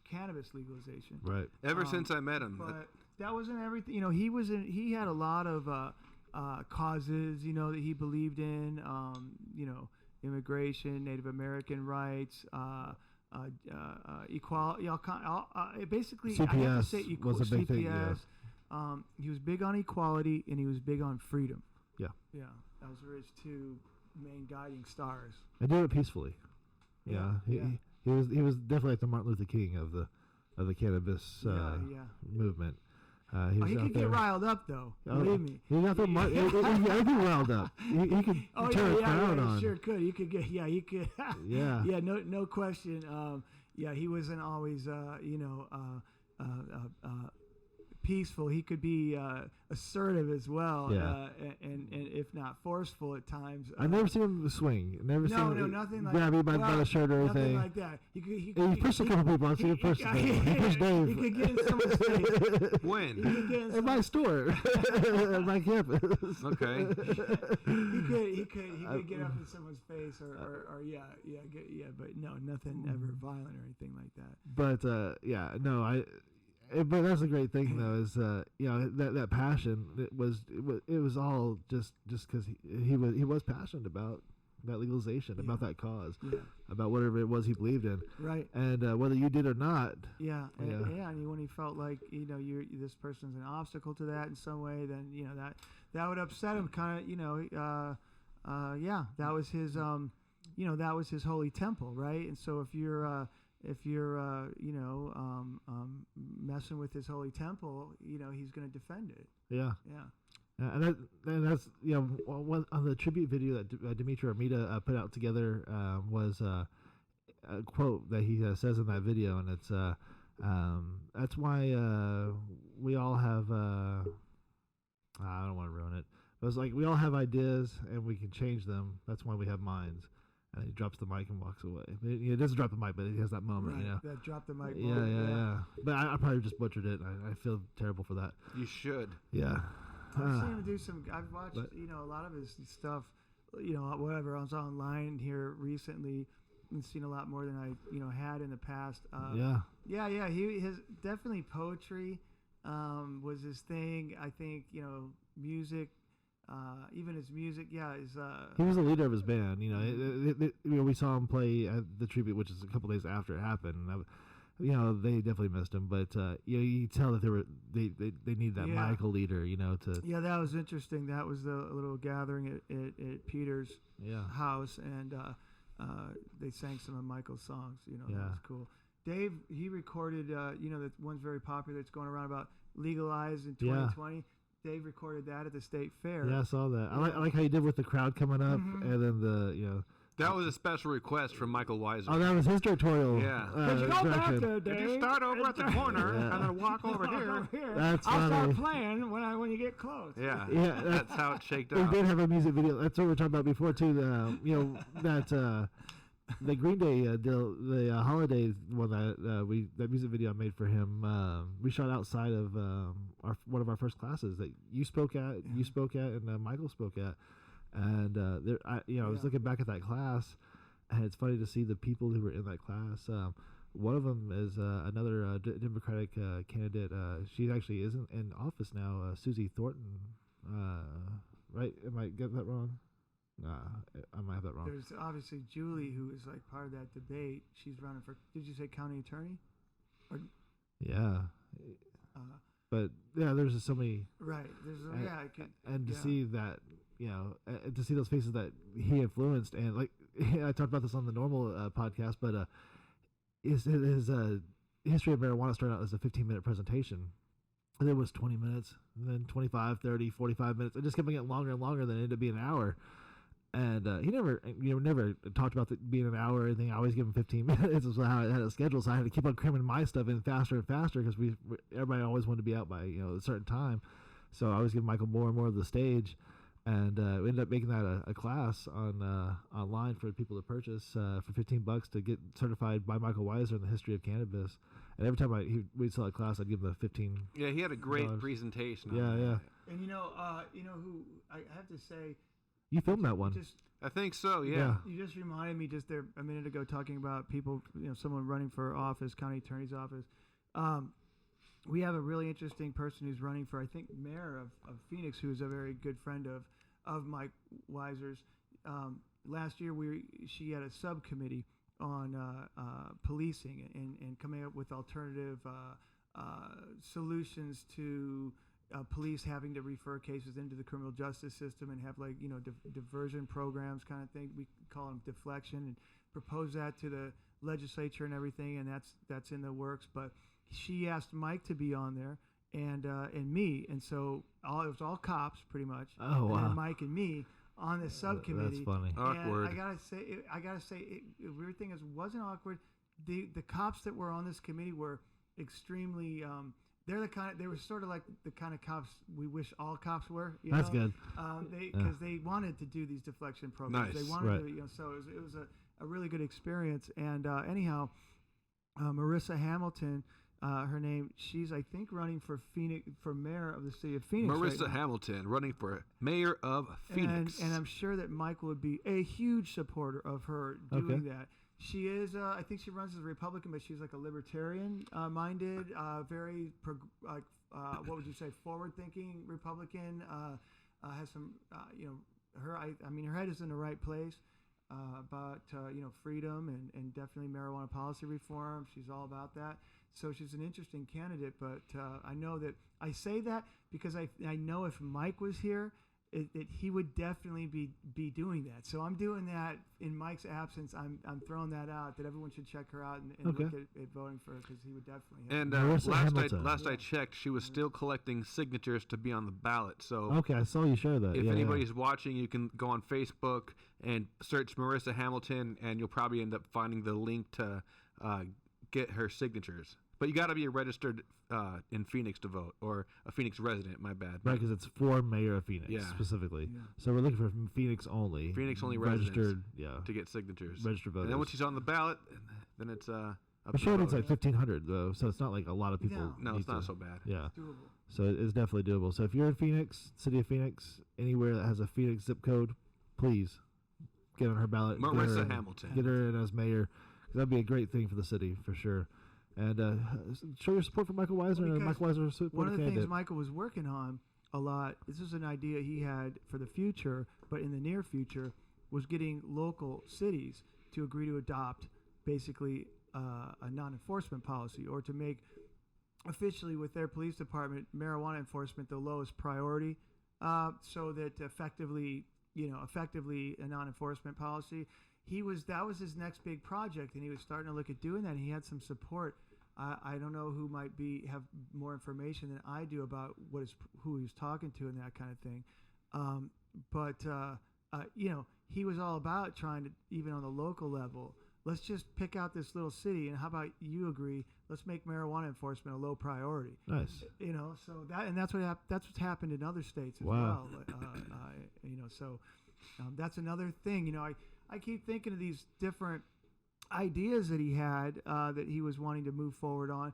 cannabis legalization. Right. Ever since I met him. But that wasn't everything. He had a lot of causes, that he believed in, immigration, Native American rights, equality, basically, CPS I have to say was a big CPS. thing, yeah. He was big on equality, and he was big on freedom. Yeah. Yeah, those were his two main guiding stars. I did it peacefully. Yeah. He was definitely like the Martin Luther King of the cannabis movement. He could get riled up, though. Believe me. He got the he get riled up. He could turn a crowd on. He sure could. He could get. Yeah, he could. Yeah. Yeah. No question. He wasn't always. peaceful. He could be assertive as well, Yeah. and if not forceful at times. I've never seen him swing. Never seen him nothing like grab me by the shirt or nothing anything. like that. He pushed a couple people. I've seen him push. He pushed Dave. He could get in someone's face. When? He could get in At my store, at my campus. Okay. he could get up in someone's face or but no, nothing ever violent or anything like that. But but that's the great thing though is that passion it was all just because he was passionate about that legalization, about that cause, about whatever it was he believed in, right? And whether you did or not, and when he felt like this person's an obstacle to that in some way, then that would upset him, kind of, that was his that was his holy temple, right? And so if you're messing with his holy temple, he's going to defend it. Yeah. And that's one on the tribute video that Dimitri Armida put out together was a quote that he says in that video, and it's that's why we all have I don't want to ruin it, but it's like we all have ideas and we can change them. That's why we have minds. And he drops the mic and walks away. He doesn't drop the mic, but he has that moment, right. That drop the mic. Yeah. But I probably just butchered it. I feel terrible for that. You should. Yeah. I've seen him do some. I've watched, a lot of his stuff. Whatever. I was online here recently and seen a lot more than I, had in the past. Yeah. He has definitely poetry was his thing. I think music. Even his music, is. He was the leader of his band. We saw him play at the tribute, which is a couple days after it happened. They definitely missed him, but you tell that they need that Michael leader. To that was interesting. That was the little gathering at Peter's house, and they sang some of Michael's songs. That was cool. Dave, he recorded. That one's very popular. That's going around about legalized in 2020. Yeah. Dave recorded that at the state fair. Yeah, I saw that. I like how you did with the crowd coming up, and then That was a special request from Mikel Weisser. Oh, that was his directorial. Yeah. Could you go back there, Dave? Could you start over at the corner and then walk over here? That's I'll funny. start playing when you get close. Yeah. That's how it shaked out. We did have a music video. That's what we were talking about before too. The Green Day deal, the holiday one that music video I made for him. We shot outside of one of our first classes that you spoke at, and Michael spoke at, and I was looking back at that class, and it's funny to see the people who were in that class. One of them is another Democratic candidate. She actually isn't in office now. Susie Thornton, right? Am I getting that wrong? I might have that wrong. There's obviously Julie, who is like part of that debate. She's running for, did you say county attorney? Yeah. But there's just so many. Right. And to see that, to see those faces that he influenced, and like I talked about this on the normal podcast, but his history of marijuana started out as a 15-minute presentation. And it was 20 minutes, and then 25, 30, 45 minutes. It just kept getting longer and longer, then it ended up being an hour. And he never talked about it being an hour or anything. I always give him 15 minutes. Is how I had it scheduled. So I had to keep on cramming my stuff in faster and faster because everybody always wanted to be out by a certain time. So I always give Michael more and more of the stage, and we ended up making that a class on online for people to purchase for $15 to get certified by Mikel Weisser in the history of cannabis. And every time we'd sell a class, I'd give him a $15. Yeah, he had a great presentation. Yeah. And who I have to say. You filmed that one. I think so, yeah. You just reminded me just there a minute ago talking about people, someone running for office, county attorney's office. We have a really interesting person who's running for, I think, mayor of Phoenix, who is a very good friend of Mike Weiser's. Last year, she had a subcommittee on policing and coming up with alternative solutions to police having to refer cases into the criminal justice system and have diversion programs kind of thing. We call them deflection, and propose that to the legislature and everything, and that's in the works. But she asked Mike to be on there and me, and so it was all cops pretty much. Oh wow! And Mike and me on the subcommittee. That's funny. Awkward. And I gotta say, the weird thing is, it wasn't awkward. The cops that were on this committee were extremely. They were sort of like the kind of cops we wish all cops were. That's good. Because they wanted to do these deflection programs. Nice. They wanted to, so it was a really good experience. And anyhow, Marissa Hamilton, her name, she's I think running for mayor of the city of Phoenix. Marissa right now. Hamilton running for mayor of Phoenix. And I'm sure that Mike would be a huge supporter of her doing that. She is, I think she runs as a Republican, but she's like a libertarian minded, very, what would you say, forward-thinking Republican. Has some, her head is in the right place about, freedom and definitely marijuana policy reform. She's all about that. So she's an interesting candidate, but I know that I say that because I know if Mike was here, he would definitely be doing that. So I'm doing that in Mike's absence. I'm throwing that out that everyone should check her out and look at voting for her because he would definitely. And last I checked, she was still collecting signatures to be on the ballot. So okay, I saw you share that. If anybody's watching, you can go on Facebook and search Marissa Hamilton, and you'll probably end up finding the link to get her signatures. But you got to be a registered in Phoenix to vote, or a Phoenix resident. My bad. Right, because it's for mayor of Phoenix specifically. Yeah. So we're looking for Phoenix only. Phoenix only registered. To get signatures. Registered voters. And then once she's on the ballot, then it's I'm sure it's like 1,500 though, so it's not like a lot of people. No, it's not so bad. Yeah. It's doable. So it's definitely doable. So if you're in Phoenix, city of Phoenix, anywhere that has a Phoenix zip code, please get on her ballot. Marissa Hamilton. Get her in as mayor. That'd be a great thing for the city for sure. And show your support for Mikel Weisser. And Mikel Weisser one of the things Michael was working on a lot, this is an idea he had for the future, but in the near future, was getting local cities to agree to adopt basically a non-enforcement policy, or to make officially with their police department marijuana enforcement the lowest priority, so that effectively a non-enforcement policy. That was his next big project, and he was starting to look at doing that. And he had some support. I don't know who might have more information than I do about who he was talking to and that kind of thing. But he was all about trying to, even on the local level, let's just pick out this little city, and how about you agree? Let's make marijuana enforcement a low priority. Nice. So that's what's happened in other states as wow. well. That's another thing. I keep thinking of these different ideas that he had that he was wanting to move forward on,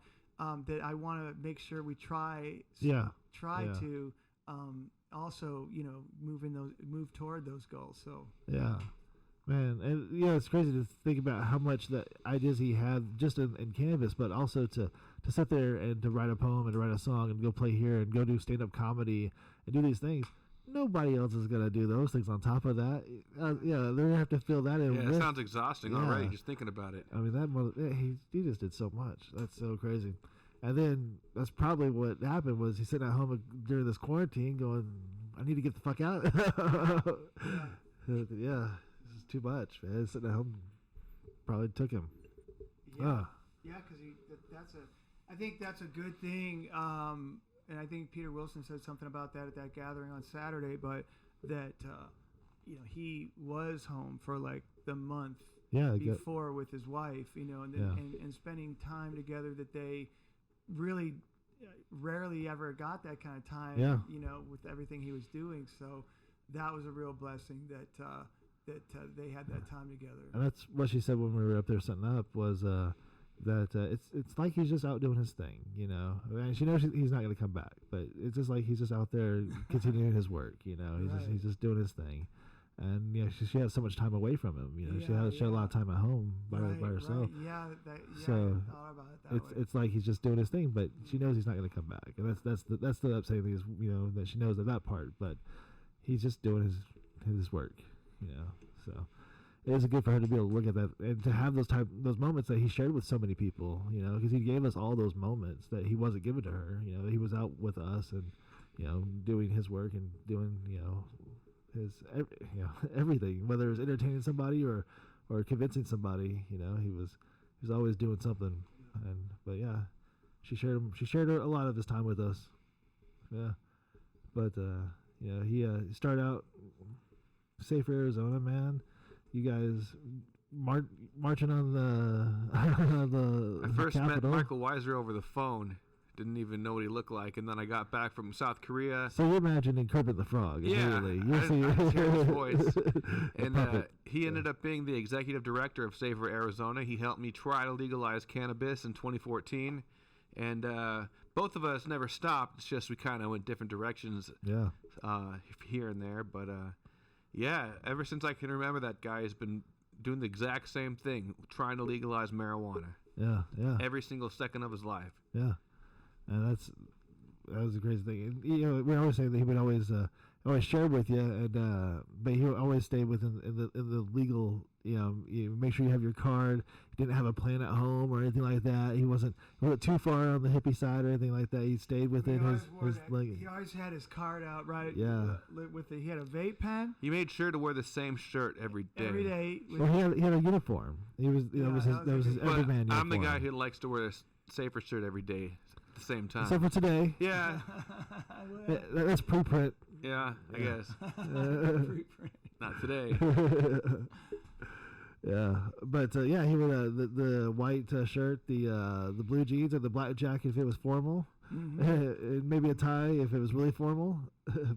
that I want to make sure we try to also move toward those goals. So man, and it's crazy to think about how much the ideas he had just in cannabis, but also to sit there and to write a poem and to write a song and go play here and go do stand-up comedy and do these things. Nobody else is gonna do those things on top of that. They're gonna have to fill that in. Yeah, it sounds exhausting already just thinking about it. I mean, he just did so much. That's so crazy. And then that's probably what happened was he's sitting at home during this quarantine, going, "I need to get the fuck out." Yeah, this is too much, man. Sitting at home probably took him. Because I think that's a good thing. And I think Peter Wilson said something about that at that gathering on Saturday, but that he was home for like the month before with his wife, and spending time together that they really rarely ever got that kind of time, with everything he was doing. So that was a real blessing that they had that time together. And that's what she said when we were up there setting up was that it's like he's just out doing his thing, And she knows he's not going to come back, but it's just like he's just out there continuing his work, He's just doing his thing, and she has so much time away from him, she had a lot of time at home by herself. Right. So I thought about it that way. It's like he's just doing his thing, but she knows he's not going to come back, and that's the upsetting thing is that she knows that part, but he's just doing his work, so. It was good for her to be able to look at that and to have those moments that he shared with so many people, because he gave us all those moments that he wasn't giving to her. He was out with us and, doing his work and doing, his, everything, whether it was entertaining somebody or convincing somebody, he was always doing something. But she shared a lot of his time with us. Yeah. But, he started out Safe Arizona, man. You guys marching on the I first Capitol. met Mikel Weisser over the phone Didn't even know what he looked like. And then I got back from South Korea. So you're imagining Kermit the Frog. Yeah, Immediately. I just heard his voice. And puppet. he ended up being the executive director of Savor Arizona. He helped me try to legalize cannabis in 2014. And both of us never stopped. It's just we kind of went different directions here and there. But, yeah, ever since I can remember, that guy has been doing the exact same thing, trying to legalize marijuana. Yeah. Every single second of his life. Yeah. And that was a crazy thing. And, we always say that he would always share with you, and but he would always stay within the legal. You make sure you have your card. He didn't have a plan at home or anything like that. He wasn't too far on the hippie side or anything like that. He stayed within his like. He always had his card out, right? Yeah. He had a vape pen. He made sure to wear the same shirt every day. Every day. Well, he had a uniform. He was that was his everyman uniform. I'm the guy who likes to wear a safer shirt every day at the same time. Except for today. Yeah. That's preprint. Yeah, I guess. Not today. Yeah, but he would the white shirt, the blue jeans, and the black jacket if it was formal, and maybe a tie if it was really formal.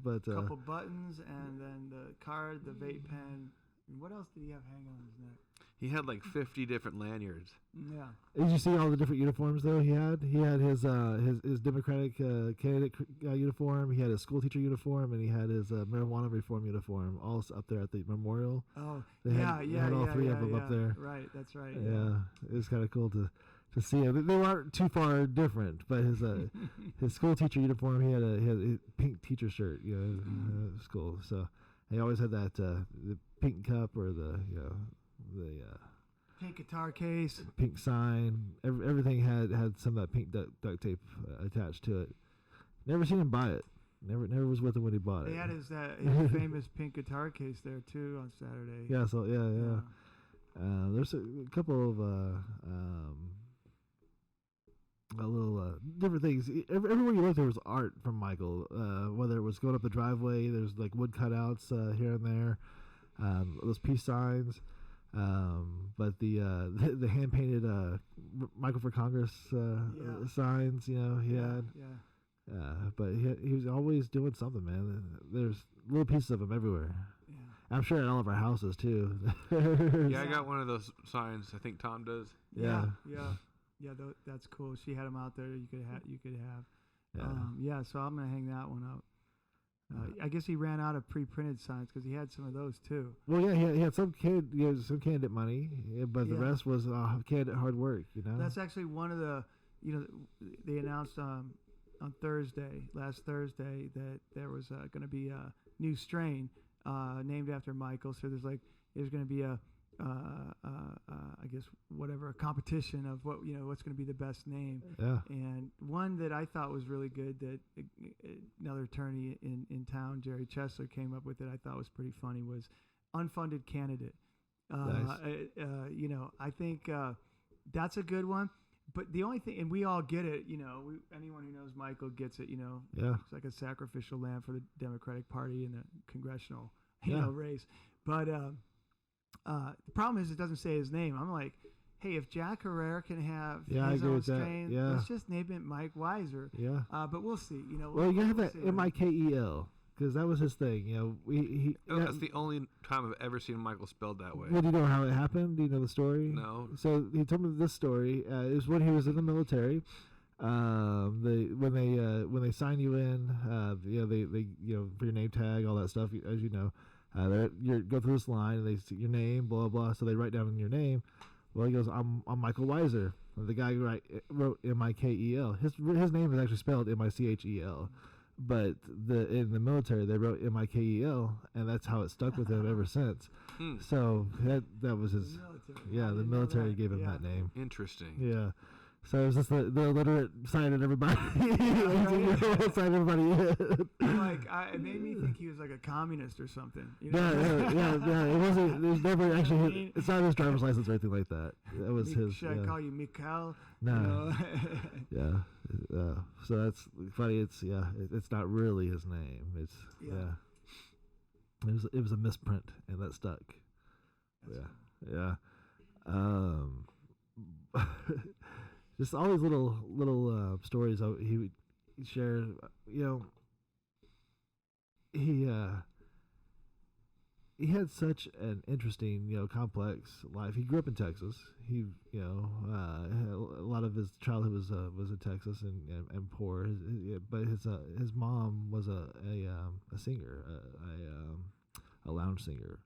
But a couple buttons, and then the card, the vape pen. What else did he have hanging on his neck? He had like 50 different lanyards. Yeah. Did you see all the different uniforms though he had? He had his Democratic candidate uniform. He had his school teacher uniform, and he had his marijuana reform uniform. All up there at the memorial. Oh, they had all three of them up there. Right, that's right. Yeah, it was kind of cool to see him. They weren't too far different, but his his school teacher uniform. He had a pink teacher shirt. School. So he always had that the pink cup or the pink guitar case, pink sign. Everything had some of that pink duct tape attached to it. Never seen him buy it. Never was with him when he bought it. They had his famous pink guitar case there too on Saturday. Yeah. So yeah. There's a couple of a little different things. Everywhere you look, there was art from Michael. Whether it was going up the driveway, there's like wood cutouts here and there. Those peace signs. But the hand painted Michael for Congress signs, he had. Yeah. But he was always doing something, man. There's little pieces of him everywhere. Yeah. I'm sure at all of our houses too. Yeah, I got one of those signs. I think Tom does. Yeah. That's cool. She had them out there. You could have. Yeah. So I'm gonna hang that one up. I guess he ran out of pre-printed signs because he had some of those too. Well, yeah, he had some candidate money, but the rest was candidate hard work. That's actually one of the, they announced on last Thursday, that there was going to be a new strain named after Michael. So there's going to be a I guess a competition of what's going to be the best name. Yeah. And one that I thought was really good that another attorney in town, Jerry Chesler, came up with, that I thought was pretty funny, was unfunded candidate. Nice. I think that's a good one. But the only thing, and we all get it, anyone who knows Michael gets it, Yeah. It's like a sacrificial lamb for the Democratic Party in the congressional, race. But the problem is it doesn't say his name. I'm like, hey, if Jack Herrera can have his own strain, let's just name it Mike Weiser. Yeah. But we'll see. Well, you have that Mikel, because that was his thing. That's the only time I've ever seen Michael spelled that way. Well, do you know how it happened? Do you know the story? No. So he told me this story. It was when he was in the military. When they sign you in, they for your name tag, all that stuff, as you know. You go through this line, and they see your name, blah blah. So they write down your name. Well, he goes, "I'm Mikel Weisser." The guy wrote Mikel. His name is actually spelled Michel, but in the military they wrote Mikel, and that's how it stuck with him ever since. So that was his. The military gave him that name. Interesting. Yeah. So it was just the illiterate signing everybody. Signing everybody in. It made me think he was like a communist or something. Yeah. It wasn't. It was never actually. It's not his driver's license or anything like that. That was his. Should I call you Mikel? No. Yeah. So that's funny. It's It's not really his name. It's It was a misprint, and that stuck. just all these little stories he would share. He had such an interesting, complex life. He grew up in Texas. He, a lot of his childhood was in Texas and poor. But his mom was a singer, a lounge singer.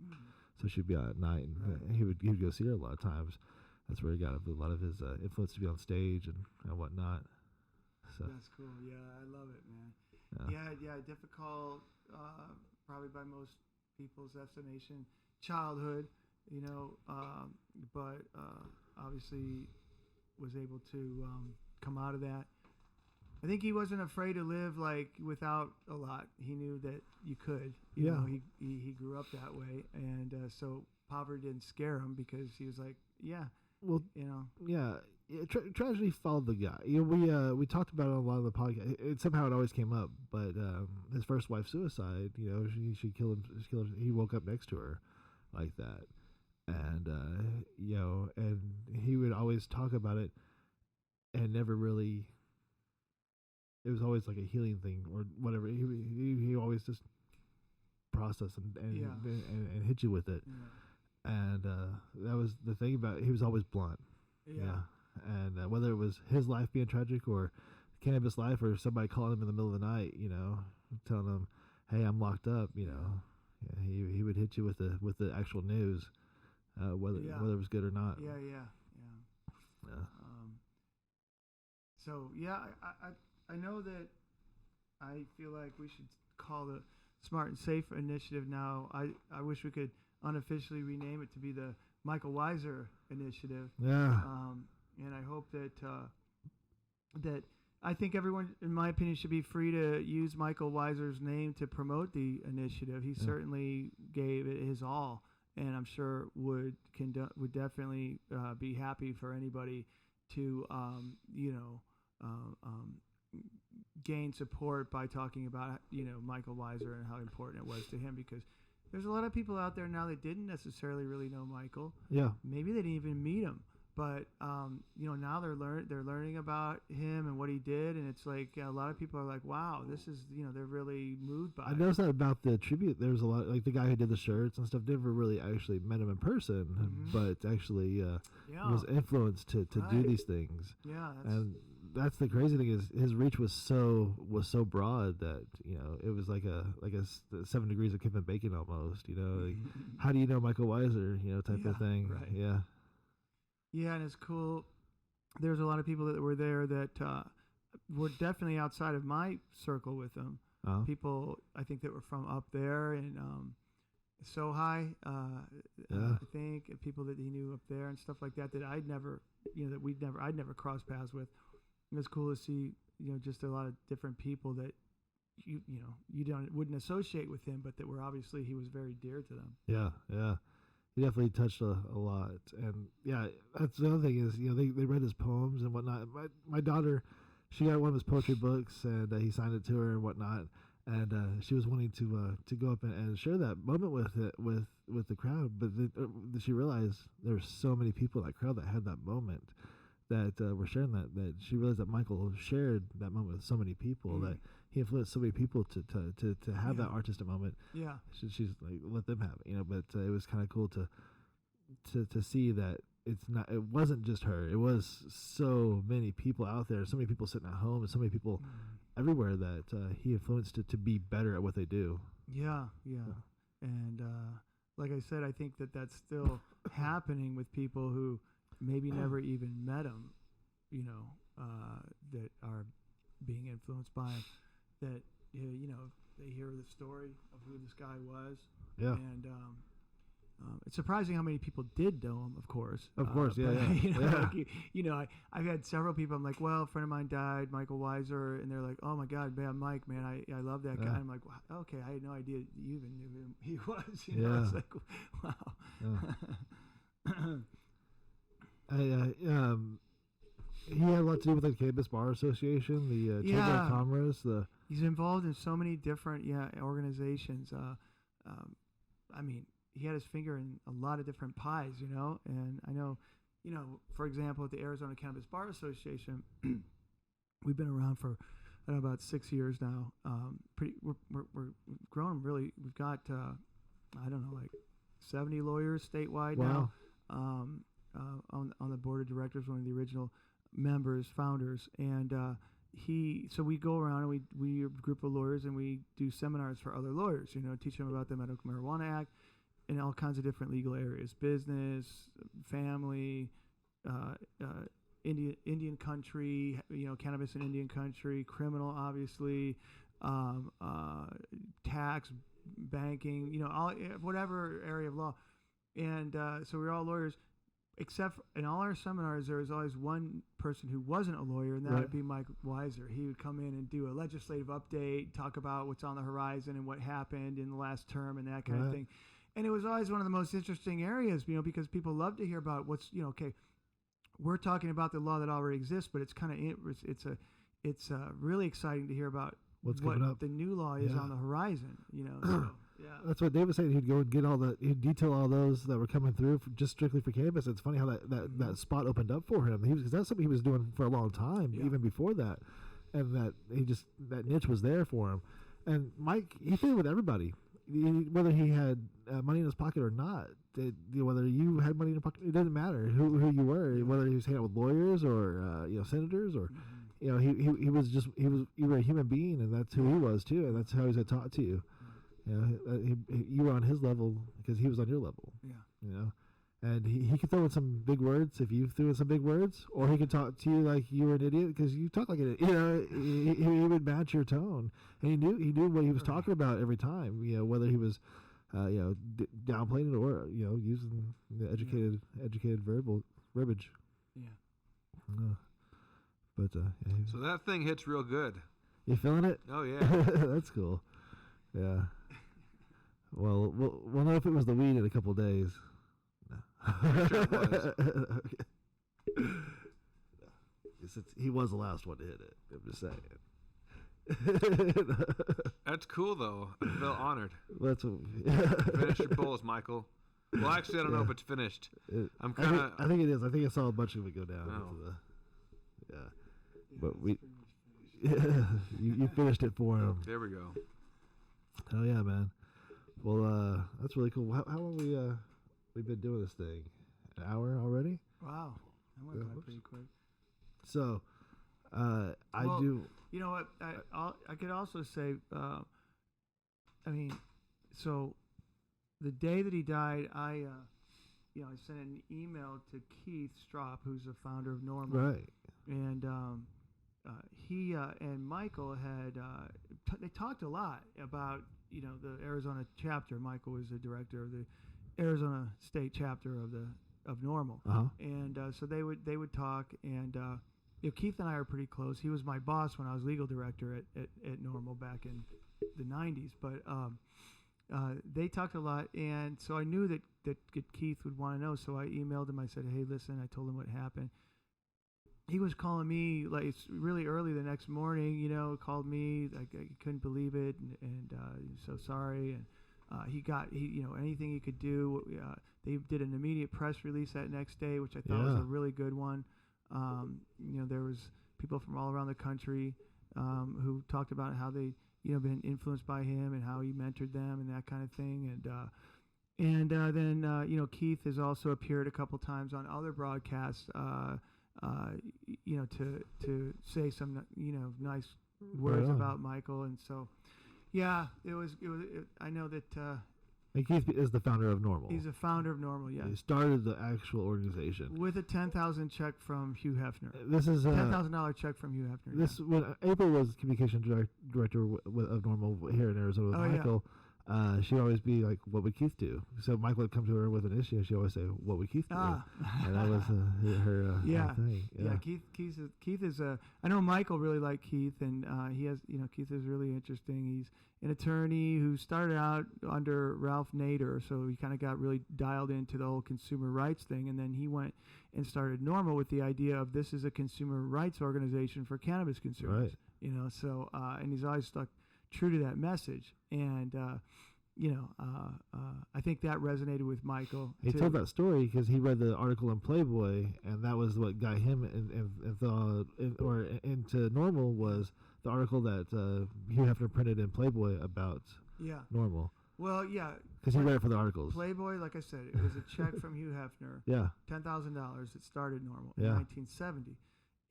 So she'd be out at night, and he would go see her a lot of times. That's where he got a lot of his influence to be on stage and whatnot. So that's cool. Yeah, I love it, man. Yeah, difficult, probably by most people's estimation, childhood, but obviously was able to come out of that. I think he wasn't afraid to live like without a lot. He knew that you could. You know, he grew up that way, and so poverty didn't scare him because he was like, tragedy followed the guy. We talked about it on a lot of the podcast. Somehow it always came up, but his first wife's suicide. She killed him. He woke up next to her, like that, and and he would always talk about it, and never really. It was always like a healing thing or whatever. He always just processed and hit you with it. Yeah. And that was the thing about it. He was always blunt. Yeah. And whether it was his life being tragic or cannabis life or somebody calling him in the middle of the night, telling him, "Hey, I'm locked up," he would hit you with the actual news, whether it was good or not. Yeah. I know that I feel like we should call the Smart and Safe initiative now. I wish we could unofficially rename it to be the Mikel Weisser initiative. Yeah. And I hope that I think everyone, in my opinion, should be free to use Mikel Weisser's name to promote the initiative. He certainly gave it his all, and I'm sure would definitely be happy for anybody to gain support by talking about Mikel Weisser and how important it was to him, because there's a lot of people out there now that didn't necessarily really know Mikel. Yeah. Maybe they didn't even meet him, but now they're learning about him and what he did, and it's like a lot of people are like, wow, this is they're really moved by. I noticed that about the tribute. There was a lot, like the guy who did the shirts and stuff. Never really actually met him in person, but actually was influenced to do these things. Yeah. That's the crazy thing is his reach was so broad that it was like a 7 degrees of Kevin Bacon almost. Like, how do you know Mikel Weisser? Type of thing. Right. Yeah. Yeah, and it's cool. There's a lot of people that were there that were definitely outside of my circle with him. People I think that were from up there in Sohai, I think, and people that he knew up there and stuff like that I'd never crossed paths with. It was cool to see, just a lot of different people that you wouldn't associate with him, but that were obviously he was very dear to them. Yeah. He definitely touched a lot. And that's the other thing is, they read his poems and whatnot. My daughter, she got one of his poetry books and he signed it to her and whatnot. And she was wanting to go up and share that moment with the crowd. But she realized there were so many people in that crowd that had that moment that were sharing that she realized that Mikel shared that moment with so many people, that he influenced so many people to have that artistic moment. Yeah. She's like, let them have it, but it was kind of cool to see that it wasn't just her. It was so many people out there, so many people sitting at home, and so many people everywhere that he influenced to be better at what they do. Yeah. And like I said, I think that's still happening with people who maybe never even met him, that are being influenced by him, that, they hear the story of who this guy was. Yeah. And it's surprising how many people did know him, of course. Yeah. I've had several people, I'm like, well, a friend of mine died, Mikel Weisser, and they're like, oh my God, man, Mike, man, I love that guy. I'm like, wow, okay, I had no idea you even knew him. He was, it's like, wow. Yeah. He had a lot to do with the Cannabis Bar Association, the Chamber of Commerce. He's involved in so many different organizations. I mean, he had his finger in a lot of different pies, and I know for example, at the Arizona Cannabis Bar Association, we've been around for I don't know, about 6 years now. We're grown really. We've got I don't know, like 70 lawyers statewide now. On the board of directors, one of the original members, founders, and so we go around and we a group of lawyers and we do seminars for other lawyers, teach them about the Medical Marijuana Act in all kinds of different legal areas, business, family, Indian country, cannabis in Indian country, criminal, obviously, tax, banking, all whatever area of law, and so we're all lawyers. Except in all our seminars, there was always one person who wasn't a lawyer, and that would be Mikel Weisser. He would come in and do a legislative update, talk about what's on the horizon and what happened in the last term and that kind of thing. And it was always one of the most interesting areas, because people love to hear about what's, okay, we're talking about the law that already exists, but it's kind of it's really exciting to hear about what the new law is on the horizon. So, yeah, that's what Dave was saying. He'd go and get he'd detail all those that were coming through just strictly for cannabis. It's funny how that spot opened up for him. Because that's something he was doing for a long time, even before that, and that that niche was there for him. And Mike, he fit with everybody, whether he had money in his pocket or not. Whether you had money in your pocket, it doesn't matter who you were. Whether he was hanging out with lawyers or senators or. You were a human being, and that's who he was too, and that's how he's taught to you. You were on his level because he was on your level. Yeah. And he could throw in some big words if you threw in some big words, or he could talk to you like you were an idiot because you talk like an idiot. He would match your tone, and he knew what he was talking about every time. Whether he was, downplaying it or using the educated verbiage. Yeah. But so that thing hits real good. You feeling it? Oh yeah, that's cool. Yeah. Well, we'll know if it was the weed in a couple of days. No. I'm sure it was. Okay. He was the last one to hit it. I'm just saying. That's cool though. I feel honored. That's Finish your bowls, Michael. Well, actually, I don't know if it's finished. I'm kind of. I think it is. I think I saw a bunch of it go down. Yeah, but you finished it for him. There we go. Oh yeah, man. Well, that's really cool. How long we've been doing this thing? An hour already? Wow, that went by pretty quick. So, I do. You know what? I could also say, so the day that he died, I sent an email to Keith Stropp, who's the founder of Normal. Right. And he and Michael had they talked a lot about the Arizona chapter. Michael was the director of the Arizona state chapter of Normal, and so they would talk. And Keith and I are pretty close. He was my boss when I was legal director at Normal back in the '90s. But they talked a lot, and so I knew that Keith would want to know. So I emailed him. I said, "Hey, listen," I told him what happened. He was calling me like it's really early the next morning, called me like I couldn't believe it, and he was so sorry, and anything he could do. They did an immediate press release that next day, which I thought was a really good one. There was people from all around the country who talked about how they been influenced by him and how he mentored them and that kind of thing, and then Keith has also appeared a couple times on other broadcasts. To say some, nice words about Michael. And so, it was I know that, and Keith is the founder of Normal. He's the founder of Normal, yeah. He started the actual organization. With a $10,000 check from Hugh Hefner. This is $10,000 check from Hugh Hefner. This when April was communication director of Normal here in Arizona with Michael. She'd always be like, "What would Keith do?" So Michael would come to her with an issue, and she'd always say, "What would Keith do?" And that was her thing. Yeah. Keith is I know Michael really liked Keith, and he has Keith is really interesting. He's an attorney who started out under Ralph Nader, so he kind of got really dialed into the whole consumer rights thing, and then he went and started Normal with the idea of this is a consumer rights organization for cannabis consumers. Right. So and he's always stuck true to that message, and I think that resonated with Michael. He too. told that story because he read the article in Playboy, and that was what got him into Normal was the article that Hugh Hefner printed in Playboy about Normal. Well, yeah. Because he read it for the articles. Playboy, like I said, it was a check from Hugh Hefner. Yeah. $10,000 that started Normal in 1970.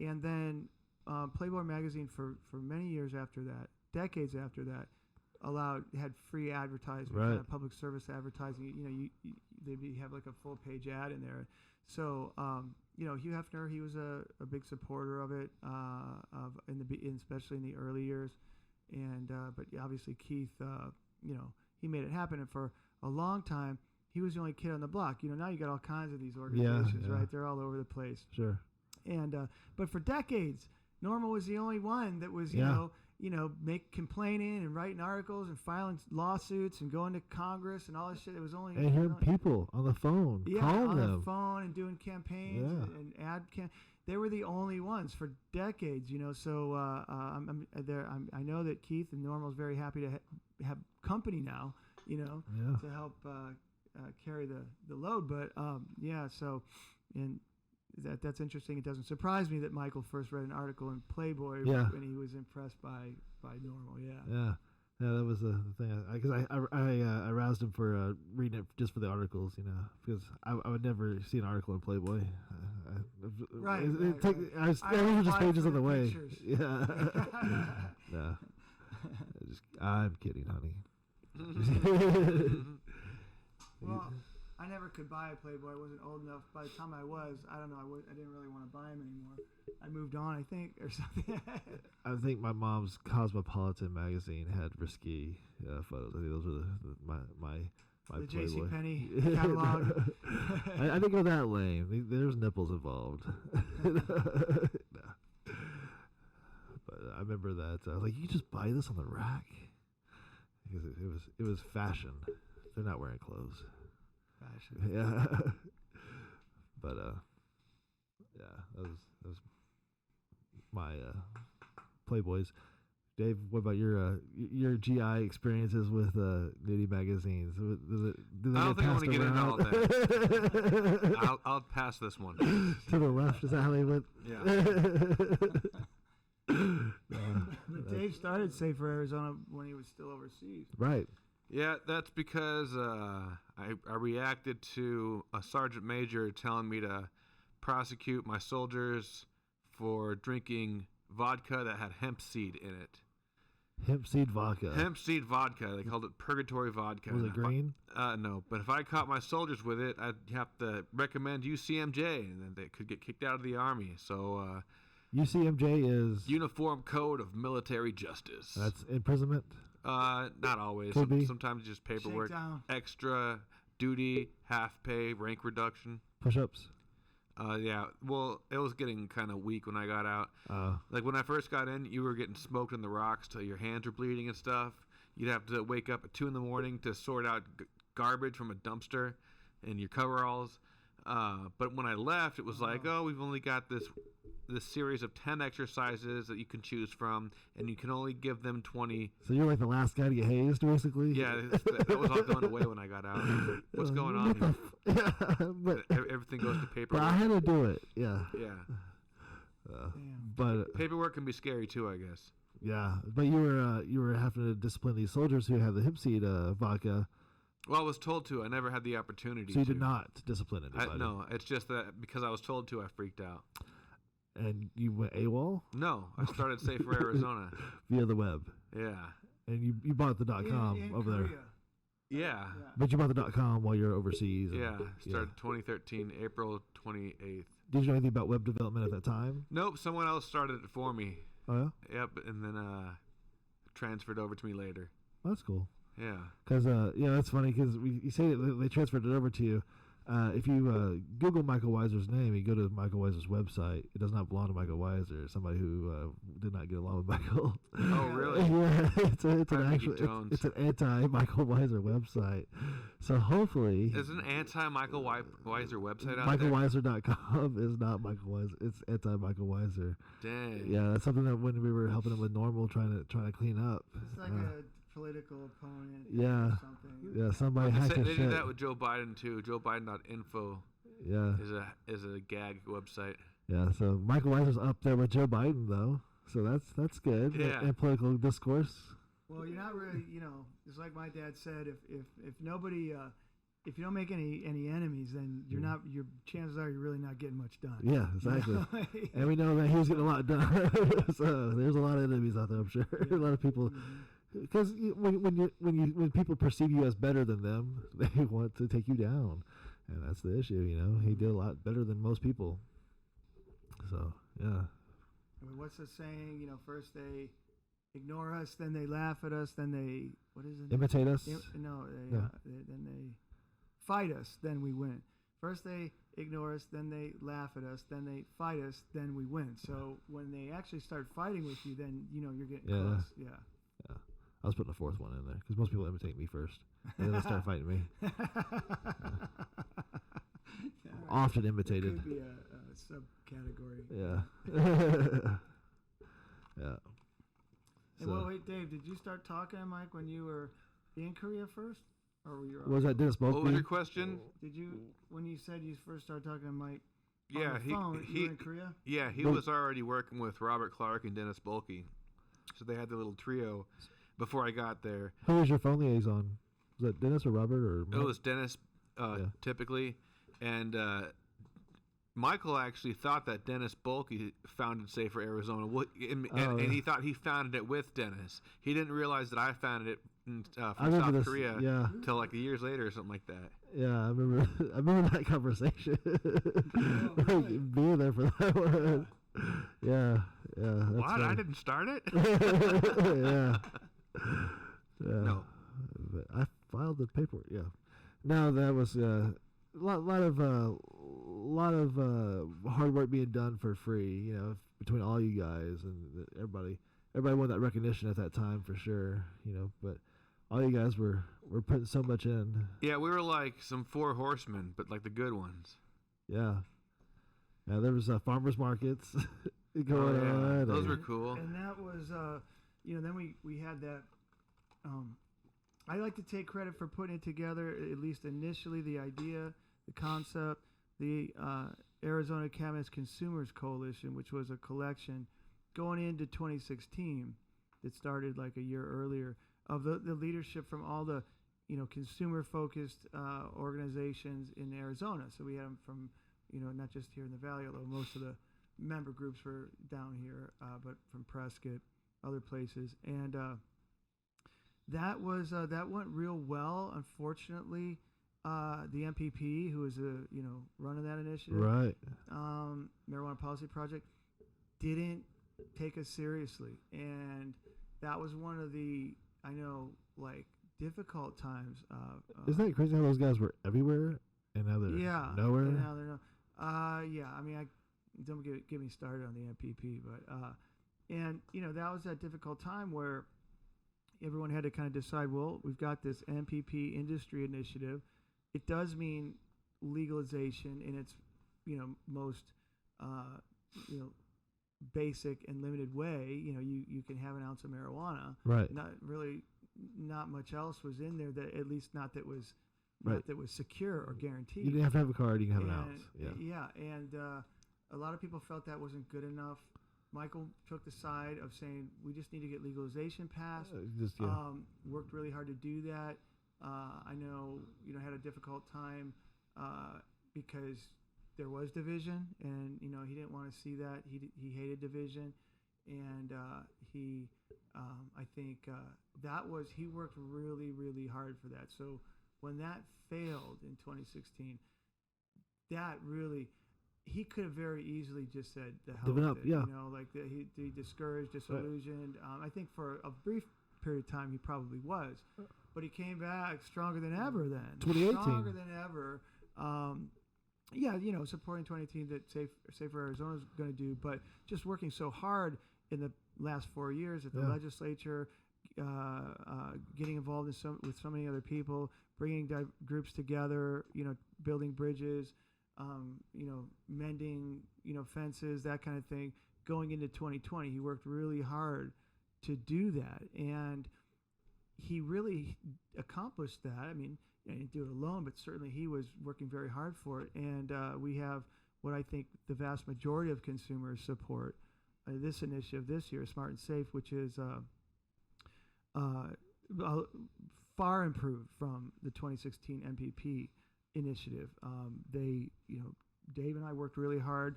And then Playboy magazine for many years after that, decades after that, had free advertising, kind of public service advertising. They'd have like a full page ad in there. So Hugh Hefner, he was a big supporter of it, especially in the early years, and but obviously Keith, he made it happen, and for a long time he was the only kid on the block. Now you got all kinds of these organizations, right? They're all over the place. Sure. And but for decades, Normal was the only one that was complaining and writing articles and filing lawsuits and going to Congress and all this shit. It was only and hearing people on the phone, calling them on the phone and doing campaigns and they were the only ones for decades, So I know that Keith and Normal is very happy to have company now, to help carry the load. But so and. That's interesting. It doesn't surprise me that Michael first read an article in Playboy when he was impressed by Normal. Yeah, that was the thing. Because I aroused him for reading it just for the articles, because I would never see an article in Playboy. I was just pages on the way. Pictures. Yeah. No, I'm kidding, honey. Well, I never could buy a Playboy. I wasn't old enough. By the time I was, I don't know. I didn't really want to buy them anymore. I moved on, I think, or something. I think my mom's Cosmopolitan magazine had risky photos. I think those were my the Playboy. JCPenney catalog. I didn't go that lame. There's nipples involved. No. But I remember that. I was like, you just buy this on the rack? Because it was fashion. They're not wearing clothes. Fashion. Yeah. But that was my Playboys. Dave, what about your GI experiences with nudie magazines? I don't think I want to get into all that. I'll pass this one. To the left, is that how they went? But Dave started Safe for Arizona when he was still overseas. Right. Yeah, that's because I reacted to a sergeant major telling me to prosecute my soldiers for drinking vodka that had hemp seed in it. Hemp seed vodka. Hemp seed vodka. They called it purgatory vodka. Was it green? No, but if I caught my soldiers with it, I'd have to recommend UCMJ, and then they could get kicked out of the army. So UCMJ is Uniform Code of Military Justice. That's imprisonment. Not always. Sometimes just paperwork. Extra duty, half pay, rank reduction. Push-ups. Yeah. Well, it was getting kind of weak when I got out. Like when I first got in, you were getting smoked in the rocks till your hands were bleeding and stuff. You'd have to wake up at 2 a.m. to sort out garbage from a dumpster in your coveralls. But when I left, it was like, we've only got this series of 10 exercises that you can choose from, and you can only give them 20. So you're like the last guy to get hazed, basically? Yeah, that was all going away when I got out. What's going on here? But everything goes to paperwork. But I had to do it, yeah. Yeah. But paperwork can be scary, too, I guess. Yeah, but you were having to discipline these soldiers who had the hemp seed vodka. Well, I was told to. I never had the opportunity to. So you did not discipline anybody? No, it's just that because I was told to, I freaked out. And you went AWOL? No, I started Safe for Arizona. Via the web? Yeah. And you bought the .com in over Korea. there? Yeah. But you bought the .com while you were overseas? Yeah, started 2013, April 28th. Did you know anything about web development at that time? Nope, someone else started it for me. Oh, yeah? Yep, and then transferred over to me later. That's cool. Yeah. Because, that's funny because you say that they transferred it over to you. If you Google Mikel Weiser's name, you go to Mikel Weiser's website. It does not belong to Mikel Weiser. Somebody who did not get along with Michael. Oh, really? Yeah, it's an anti-Mikel Weiser website. So hopefully, there's an anti-Mikel Weiser website out there. MikelWeiser.com is not Mikel Weiser. It's anti-Mikel Weiser. Dang. Yeah, that's something that when we were helping him with Normal, trying to clean up. It's like a political opponent. Yeah. Or something. Yeah, somebody hacked They his do shit. that with Joe Biden too. JoeBiden.info Yeah. is a gag website. Yeah, so Michael Weisser's up there with Joe Biden, though. So that's good. Yeah. And political discourse. Well, you're not really, it's like my dad said, if nobody, if you don't make any enemies, then you're not, your chances are you're really not getting much done. Yeah, exactly. And we know that he was getting a lot done. So there's a lot of enemies out there, I'm sure. Yeah. A lot of people, because when people perceive you as better than them, they want to take you down, and that's the issue. He did a lot better than most people. So yeah. I mean, what's the saying? First they ignore us, then they laugh at us, then they Imitate us. No, No. then they fight us, then we win. First they ignore us, then they laugh at us, then they fight us, then we win. So when they actually start fighting with you, then you're getting close. Yeah. Yeah. I was putting a fourth one in there because most people imitate me first, and then they start fighting me. Often imitated. Could be a subcategory. Yeah. Yeah. And well, wait, Dave, did you start talking to Mike when you were in Korea first, or were you? Was that Dennis Bulky? What was your question? Did you, when you said you first started talking to Mike? Yeah, on the phone, you were in Korea. Yeah, he was already working with Robert Clark and Dennis Bulky, so they had the little trio before I got there. Who was your phone liaison? Was that Dennis or Robert or? It was Dennis, typically, and Michael actually thought that Dennis Bulky founded Safer Arizona, and he thought he founded it with Dennis. He didn't realize that I founded it from South Korea till like years later or something like that. Yeah, I remember that conversation. Being there for that one. Yeah. That's What? funny. I didn't start it? Yeah. No. But I filed the paperwork. Yeah. No, that was a lot of hard work being done for free. Between all you guys and everybody wanted that recognition at that time for sure. But all you guys were putting so much in. Yeah, we were like some 4 horsemen, but like the good ones. Yeah. Yeah, there was farmers markets going on. Those were cool. And that was, then we had that. I like to take credit for putting it together, at least initially, the idea, the concept, the Arizona Cannabis Consumers Coalition, which was a collection going into 2016 that started like a year earlier, of the leadership from all the consumer-focused organizations in Arizona. So we had them from not just here in the Valley, although most of the member groups were down here, but from Prescott, other places, and that went real well. Unfortunately, the MPP, who was running that initiative, right, Marijuana Policy Project, didn't take us seriously, and that was one of the difficult times. Isn't that crazy how those guys were everywhere and now they're nowhere? And now they're no. I mean, don't get me started on the MPP, but and that was that difficult time where everyone had to kind of decide. Well, we've got this MPP industry initiative. It does mean legalization in its most basic and limited way. You can have an ounce of marijuana. Right. Not much else was in there that, at least not that was right. that was secure or guaranteed. You didn't have to have a card. You can have an ounce. Yeah. And a lot of people felt that wasn't good enough. Michael took the side of saying we just need to get legalization passed. Worked really hard to do that. I know had a difficult time because there was division, and he didn't want to see that. He hated division, and I think that was, he worked really, really hard for that. So when that failed in 2016, that really, he could have very easily just said the hell with it. He discouraged, disillusioned. I think for a brief period of time he probably was, but he came back stronger than ever. Then 2018, stronger than ever. Supporting 2018 that Safer Arizona is going to do, but just working so hard in the last 4 years at the legislature, getting involved with so many other people, bringing groups together, building bridges, mending, fences, that kind of thing. Going into 2020, he worked really hard to do that, and he really accomplished that. I mean, he didn't do it alone, but certainly he was working very hard for it. And we have what I think the vast majority of consumers support this initiative this year, Smart and Safe, which is far improved from the 2016 MPP initiative. Dave and I worked really hard.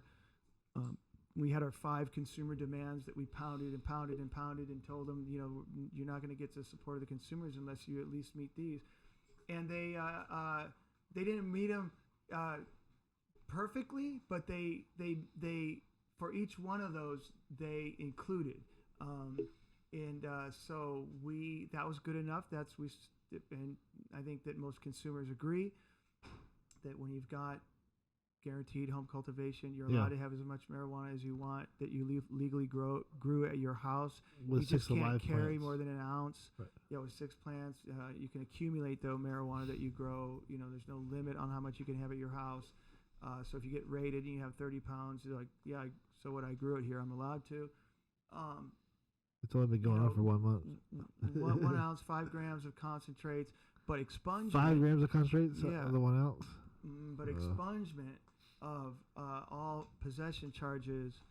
We had our 5 consumer demands that we pounded and pounded and pounded and told them, you're not going to get the support of the consumers unless you at least meet these. And they didn't meet them perfectly, but they for each one of those they included. So that was good enough. And I think that most consumers agree that when you've got guaranteed home cultivation, you're allowed to have as much marijuana as you want that you legally grew at your house. With you just can't carry plants. more than an ounce. Right. With 6 plants, you can accumulate the marijuana that you grow. There's no limit on how much you can have at your house. So if you get raided and you have 30 pounds, you're like, so what, I grew it here, I'm allowed to. It's only been going on for 1 month. 1 ounce, 5 grams of concentrates, but expungement. 5 grams of concentrates on the 1 ounce? But expungement of all possession charges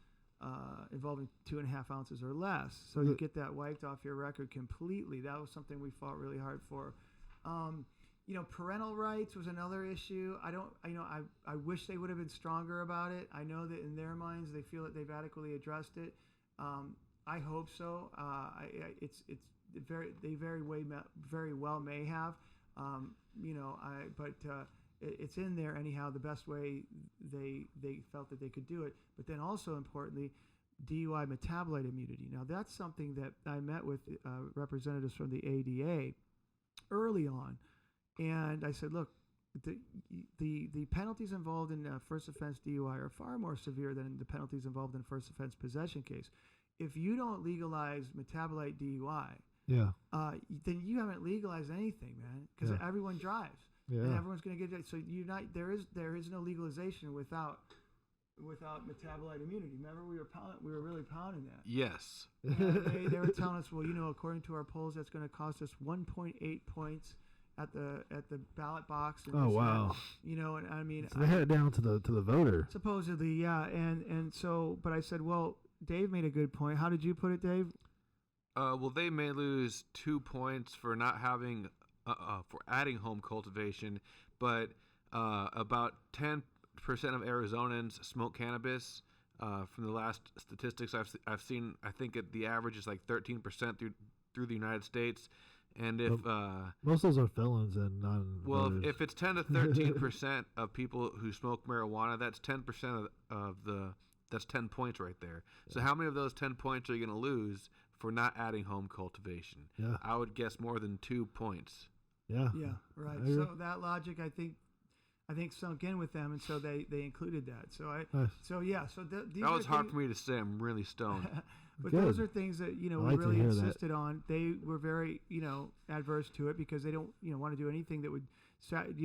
involving 2.5 ounces or less. So you get that wiped off your record completely. That was something we fought really hard for. Parental rights was another issue. I wish they would have been stronger about it. I know that in their minds they feel that they've adequately addressed it. I hope so. They very well may have. It's in there anyhow, the best way they felt that they could do it. But then also importantly, DUI metabolite immunity. Now that's something that I met with representatives from the ADA early on, and I said, look, the penalties involved in first offense DUI are far more severe than the penalties involved in first offense possession case. If you don't legalize metabolite DUI, then you haven't legalized anything, man, because everyone drives. Yeah. And everyone's going to get so there is no legalization without metabolite immunity. Remember, we were really pounding that. Yes. They were telling us, well, according to our polls, that's going to cost us 1.8 points at the ballot box. And oh wow. And I mean, so they had it down to the voter. Supposedly, yeah, and so, but I said, well, Dave made a good point. How did you put it, Dave? Well, they may lose 2 points for not having. For adding home cultivation, but about 10% of Arizonans smoke cannabis. From the last statistics I've seen, I think the average is like 13% through the United States. And if most of those are felons and non. Well, if it's 10 to 13% of people who smoke marijuana, that's 10% that's 10 points right there. So how many of those 10 points are you going to lose for not adding home cultivation? Yeah. I would guess more than 2 points. Yeah. Yeah, right. So that logic, I think sunk in with them, and so they included that. So that was hard for me to say. I'm really stoned. But Good. those are things that we really insisted on. They were very adverse to it because they don't want to do anything that would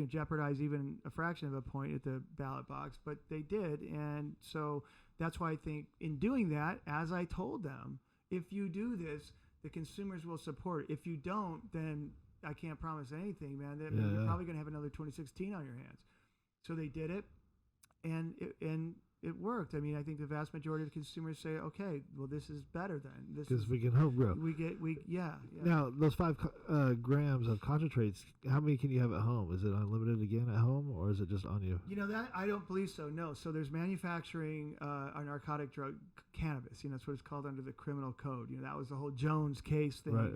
jeopardize even a fraction of a point at the ballot box. But they did, and so that's why I think in doing that, as I told them, if you do this, the consumers will support it. If you don't, then I can't promise anything, man. You're probably going to have another 2016 on your hands. So they did it, and it worked. I mean, I think the vast majority of consumers say, okay, well, this is better then. Because we can home grow. Yeah. Now, those 5 grams of concentrates, how many can you have at home? Is it unlimited again at home, or is it just on you? That I don't believe so. No. So there's manufacturing a narcotic drug, cannabis. That's what it's called under the criminal code. That was the whole Jones case thing. Right.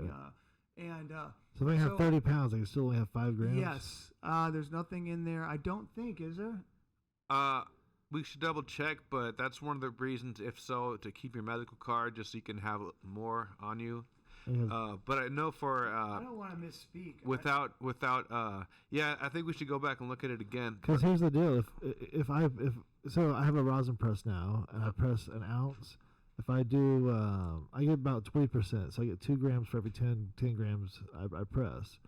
So they have 30 pounds. They can still only have 5 grams. Yes. There's nothing in there. I don't think, is there? We should double check, but that's one of the reasons, if so, to keep your medical card just so you can have more on you. But I know for I don't want to misspeak. I think we should go back and look at it again. Because here's the deal: if I have a rosin press now, and I press an ounce. If I do, I get about 20%. So I get 2 grams for every 10 grams I press.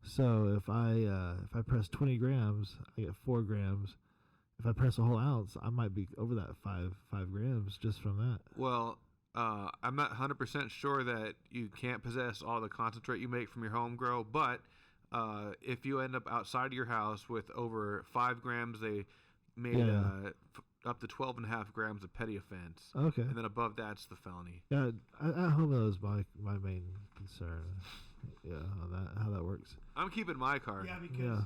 So if I press 20 grams, I get 4 grams. If I press a whole ounce, I might be over that 5 grams just from that. Well, I'm not 100% sure that you can't possess all the concentrate you make from your home grow, but if you end up outside of your house with over 5 grams, they made up to 12.5 grams of petty offense. Okay. And then above that's the felony. Yeah, at home that was my main concern. Yeah, on how that works. I'm keeping my card. Yeah, because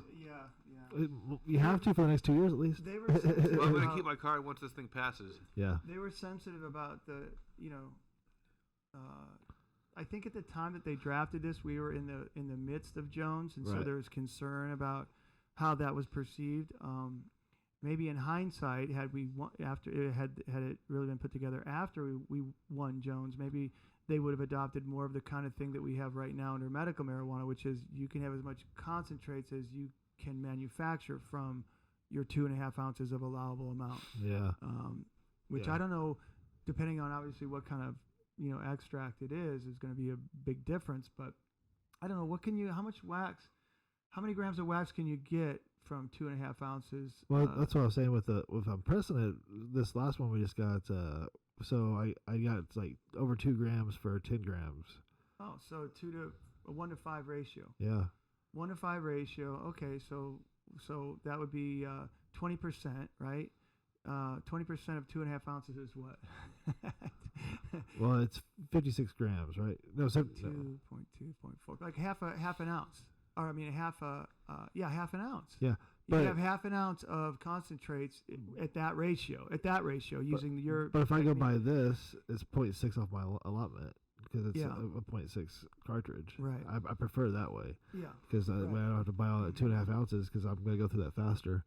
You have to for the next 2 years at least. they were sensitive Well, I'm going to about- keep my card once this thing passes. Yeah. They were sensitive about the, I think at the time that they drafted this, we were in the midst of Jones, and so Right. there was concern about how that was perceived. Maybe in hindsight, had we after it had it really been put together after we won Jones, maybe they would have adopted more of the kind of thing that we have right now under medical marijuana, which is you can have as much concentrates as you can manufacture from your 2.5 ounces of allowable amount. Yeah. Which Yeah. I don't know, depending on obviously what kind of extract it is going to be a big difference. But I don't know, how many grams of wax can you get from 2.5 ounces? Well, that's what I was saying with unprecedented. This last one we just got. So I got like over 2 grams for 10 grams. Oh, so a 1 to 5 ratio. Yeah. 1 to 5 ratio. Okay, so that would be 20%, right? 20% of 2.5 ounces is what? Well, it's 56 grams, right? No, 2.2.4, like half an ounce, or I mean half an ounce. Yeah, You can have half an ounce of concentrates at that ratio. Using your. But if I go by this, it's 0.6 off my allotment because it's a 0.6 cartridge. Right. I prefer it that way. Yeah. Because I don't have to buy all that 2.5 ounces because I'm going to go through that faster.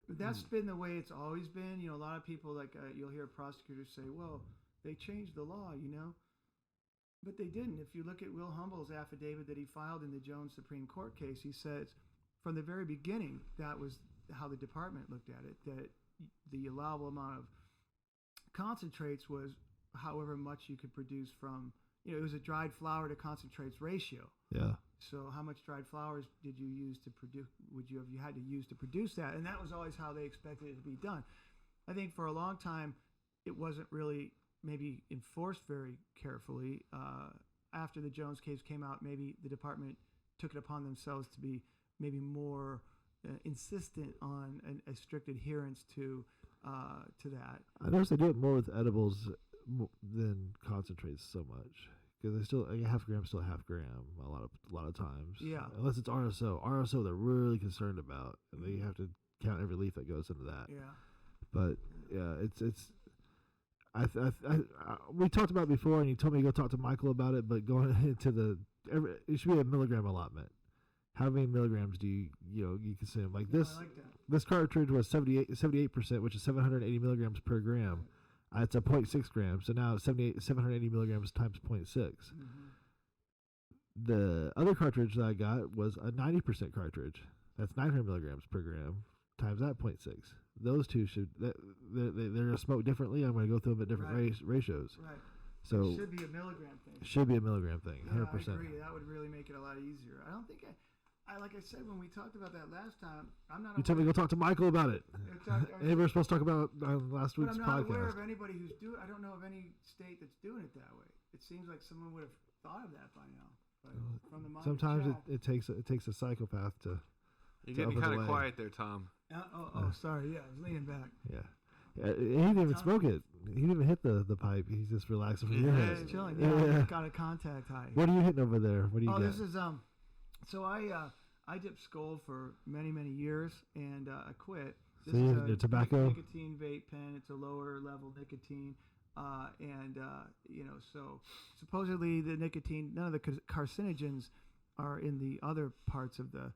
That's been the way it's always been. A lot of people you'll hear prosecutors say, "Well, they changed the law," but they didn't. If you look at Will Humble's affidavit that he filed in the Jones Supreme Court case, he says from the very beginning that was how the department looked at it. That the allowable amount of concentrates was however much you could produce from. It was a dried flower to concentrates ratio. Yeah. So how much dried flowers did you use to produce? You had to use to produce that? And that was always how they expected it to be done. I think for a long time, it wasn't really maybe enforced very carefully. After the Jones case came out, maybe the department took it upon themselves to be maybe more insistent on a strict adherence to that. I noticed they do it more with edibles than concentrates so much. Because they still a half gram, still a half gram a lot of times. Yeah. Unless it's RSO. RSO they're really concerned about, and they have to count every leaf that goes into that. Yeah. But yeah, we talked about it before, and you told me to go talk to Michael about it. But going into it should be a milligram allotment. How many milligrams do you consume? Like this. I like that. This cartridge was 78%, which is 780 milligrams per gram. It's a 0.6 grams, so now 780 milligrams times 0.6. Mm-hmm. The other cartridge that I got was a 90% cartridge. That's 900 milligrams per gram times that 0.6. Those two they're going to smoke differently. I'm going to go through them at different ratios. Right. So it should be a milligram thing. Should be a milligram thing, 100%. I agree. That would really make it a lot easier. I don't think like I said when we talked about that last time, I'm not. You told me to go talk to Michael about it. And we were supposed to talk about last week's podcast. I'm not aware podcast. of anybody who's I don't know of any state that's doing it that way. It seems like someone would have thought of that by now. But from the Sometimes it takes a psychopath to. You're getting kind of quiet there, Tom. Sorry. Yeah, I was leaning back. Yeah. He didn't even smoke it. He didn't even hit the pipe. He's just relaxing from your head. He's chilling. Yeah, got a contact high. What are you hitting over there? What do you got? This is So I dipped Skull for many years, and I quit. This is the tobacco nicotine vape pen. It's a lower level nicotine, so supposedly the nicotine, none of the carcinogens are in the other parts of the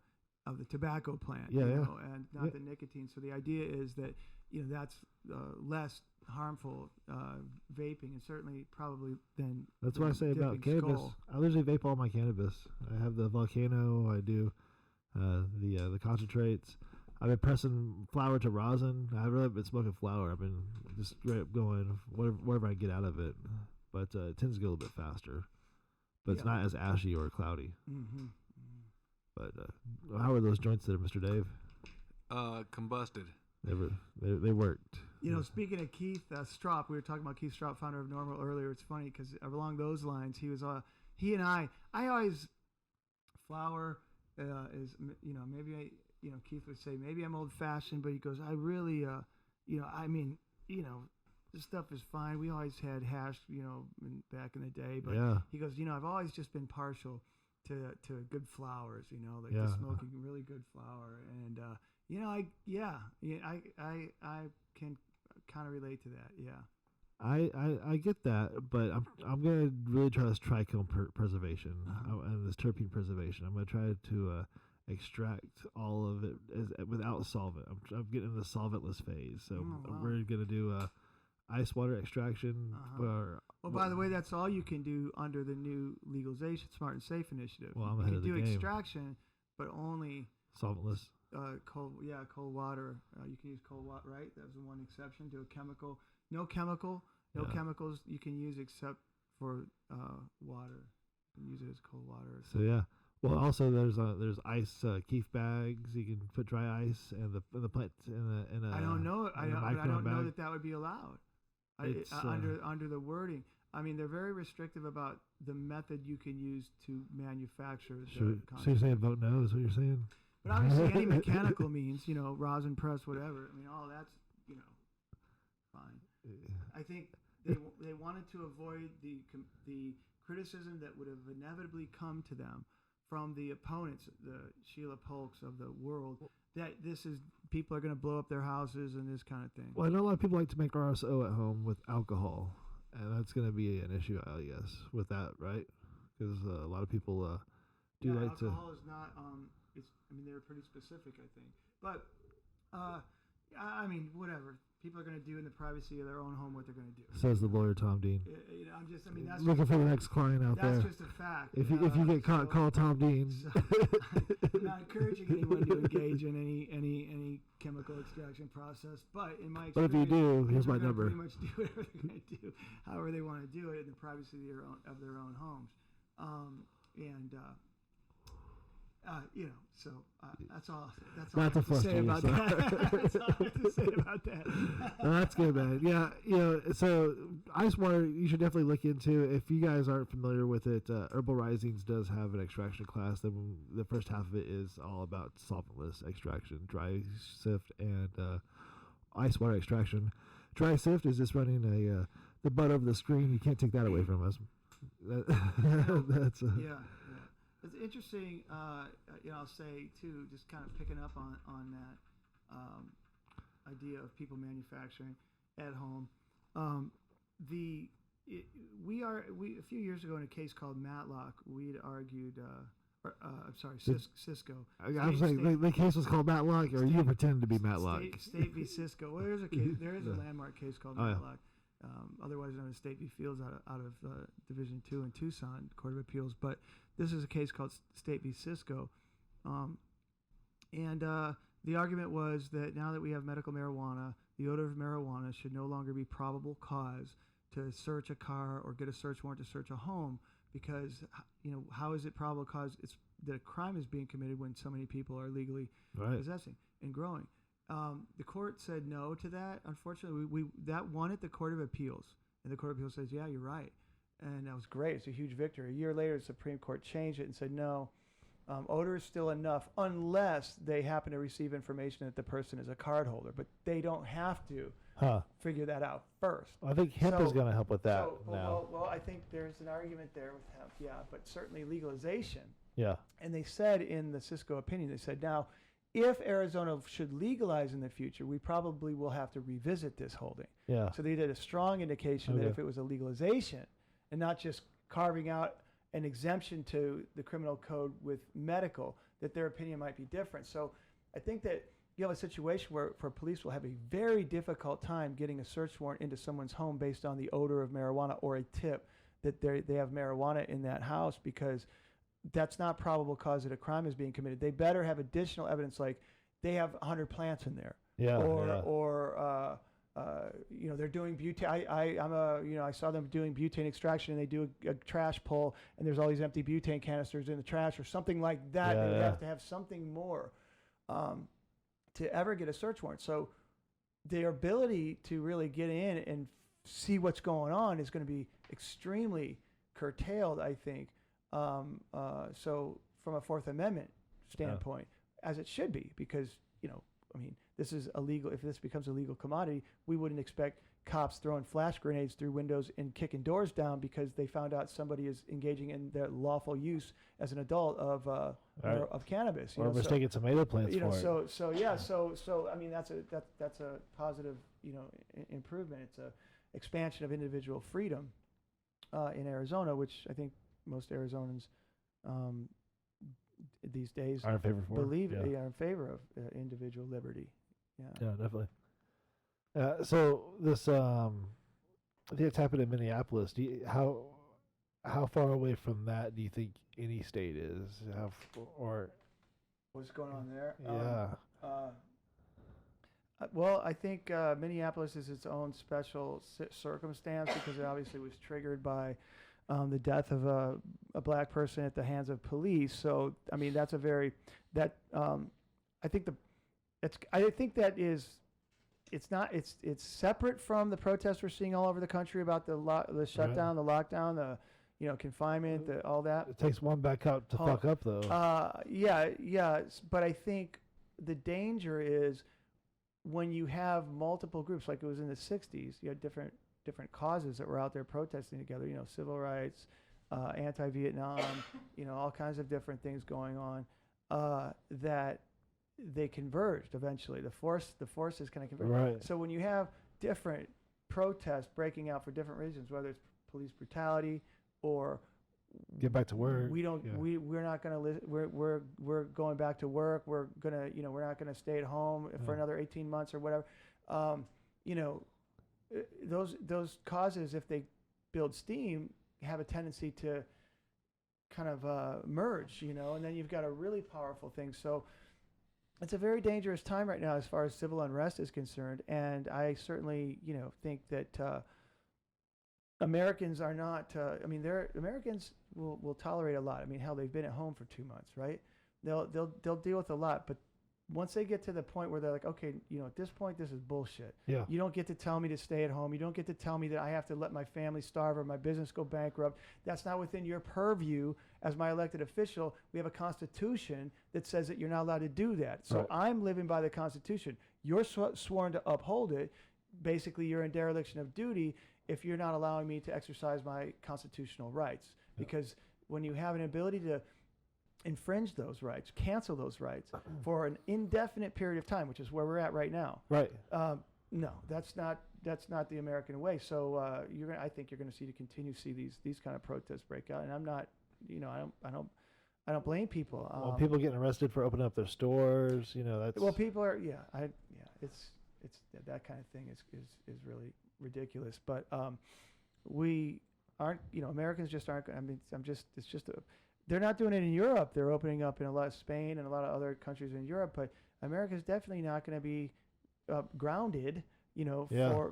tobacco plant. And not the nicotine. So the idea is that that's less harmful vaping, and certainly probably than. That's what I say about cannabis. Skull. I usually vape all my cannabis. I have the Volcano. I do the concentrates. I've been pressing flour to rosin. I really haven't been smoking flour. I've been just going whatever I get out of it. But it tends to go a little bit faster. But it's not as ashy or cloudy. Mm-hmm. But how are those joints there, Mr. Dave? Combusted. They worked. You know, speaking of Keith Stropp, we were talking about Keith Stropp, founder of Normal, earlier. It's funny because along those lines, he and I always, flower is, you know, maybe Keith would say, maybe I'm old fashioned, but he goes, I really, you know, I mean, you know, this stuff is fine. We always had hash, you know, back in the day, but he goes, you know, I've always just been partial to good flowers, you know, like to smoking really good flower. And, you know, I can kind of relate to that. Yeah. I get that, but I'm gonna really try this trichome preservation and this terpene preservation. I'm gonna try to extract all of it without solvent. I'm getting in the solventless phase, so we're gonna do ice water extraction. Well, by the way, that's all you can do under the new legalization, Smart and Safe initiative. Well, I'm ahead you of can the do game. Extraction, but only Solventless. cold water. You can use cold water, right? That was the one exception to a chemical. No chemicals you can use except for water. You can use it as cold water. So yeah. Well, also there's ice keef bags. You can put dry ice and the plant in a. I don't know. I don't know bag. that would be allowed. Under the wording. I mean, they're very restrictive about the method you can use to manufacture. So you're saying vote no is what you're saying? But obviously, any mechanical means, you know, rosin press, whatever. I mean, all that's, you know, fine. I think they wanted to avoid the criticism that would have inevitably come to them from the opponents, the Sheila Polks of the world, that people are going to blow up their houses and this kind of thing. Well, I know a lot of people like to make RSO at home with alcohol, and that's going to be an issue, I guess, with that, right? Because a lot of people do like alcohol to. Alcohol is not. They're pretty specific, I think. But I mean, whatever. People are going to do in the privacy of their own home what they're going to do. Says the lawyer Tom Dean. That's looking for the next client out there. That's just a fact. If you get caught, call Tom Dean. So, I'm not encouraging anyone to engage in any chemical extraction process, but in my experience, But if you do, here's my number. Pretty much do whatever they're going to do, however they want to do it in the privacy of their own homes, you know, so that's all. That's all I have to say about that. That's all I have to say about that. That's good, man. Yeah, you know, so ice water you should definitely look into. If you guys aren't familiar with it, Herbal Risings does have an extraction class. The first half of it is all about solventless extraction, dry sift, and ice water extraction. Dry sift is just running the butt over the screen. You can't take that away from us. That's yeah. It's interesting, I'll say, too, just kind of picking up on that idea of people manufacturing at home. A few years ago in a case called Matlock, we'd argued, Cisco. I was like, the case was called Matlock, or you pretend to be Matlock? State v. Cisco. Well, there is a landmark case called Matlock. Otherwise known as State v. Fields out of Division 2 in Tucson, Court of Appeals. But this is a case called State v. Cisco. And the argument was that now that we have medical marijuana, the odor of marijuana should no longer be probable cause to search a car or get a search warrant to search a home, because, you know, how is it probable cause that a crime is being committed when so many people are legally possessing and growing? The court said no to that. Unfortunately, that won at the Court of Appeals, and the Court of Appeals says, yeah, you're right, and that was great. It's a huge victory. A year later, the Supreme Court changed it and said, no, odor is still enough unless they happen to receive information that the person is a card holder, but they don't have to figure that out first. I think hemp is going to help with that now. Well, I think there's an argument there with hemp, yeah, but certainly legalization. Yeah. And they said in the Cisco opinion, they said, now, if Arizona should legalize in the future, we probably will have to revisit this holding. Yeah. So they did a strong indication that if it was a legalization and not just carving out an exemption to the criminal code with medical, that their opinion might be different. So I think that you have a situation where police will have a very difficult time getting a search warrant into someone's home based on the odor of marijuana or a tip that they have marijuana in that house, because that's not probable cause that a crime is being committed. They better have additional evidence, like they have 100 plants in there, or they're doing butane. I saw them doing butane extraction, and they do a trash pull, and there's all these empty butane canisters in the trash, or something like that. They would have to have something more to ever get a search warrant. So their ability to really get in and see what's going on is going to be extremely curtailed, I think. So from a Fourth Amendment standpoint, as it should be, because, I mean, this is illegal. If this becomes a legal commodity, we wouldn't expect cops throwing flash grenades through windows and kicking doors down because they found out somebody is engaging in their lawful use as an adult of cannabis. Or mistaking tomato plants for it. So I mean, that's a positive, improvement. It's a expansion of individual freedom in Arizona, which I think most Arizonans these days are in favor for. Believe are in favor of individual liberty. Yeah, definitely. So this, I think it's happened in Minneapolis. How far away from that do you think any state is? Or what's going on there? Yeah. Well, I think Minneapolis is its own special circumstance because it obviously was triggered by the death of a black person at the hands of police. So, I mean, that's a very I think that is. It's separate from the protests we're seeing all over the country about the shutdown, the lockdown, the confinement, all that. It takes one back up to fuck up though. Yeah. But I think the danger is when you have multiple groups, like it was in the '60s. You had different causes that were out there protesting together. Civil rights, anti-Vietnam, all kinds of different things going on that. They converged eventually. The forces kind of converged. Right. So when you have different protests breaking out for different reasons, whether it's police brutality or get back to work, we're not going to we're going back to work. We're gonna we're not going to stay at home for another 18 months or whatever. Those causes, if they build steam, have a tendency to kind of merge. And then you've got a really powerful thing. So. It's a very dangerous time right now as far as civil unrest is concerned, and I certainly, think that Americans are not. Americans will tolerate a lot. I mean, hell, they've been at home for 2 months, right? They'll deal with a lot, but once they get to the point where they're like, okay, at this point, this is bullshit. Yeah. You don't get to tell me to stay at home. You don't get to tell me that I have to let my family starve or my business go bankrupt. That's not within your purview as my elected official. We have a constitution that says that you're not allowed to do that. So I'm living by the Constitution. You're sworn to uphold it. Basically, you're in dereliction of duty if you're not allowing me to exercise my constitutional rights. Because when you have an ability to infringe those rights, cancel those rights for an indefinite period of time, which is where we're at right now. Right. No, that's not the American way. So I think you're going to continue to see these kind of protests break out. And I'm not, I don't blame people. Well, people getting arrested for opening up their stores, that's. Well, people are, it's that kind of thing is really ridiculous. But we aren't, Americans just aren't. I mean, it's just they're not doing it in Europe. They're opening up in a lot of Spain and a lot of other countries in Europe, but America's definitely not going to be grounded,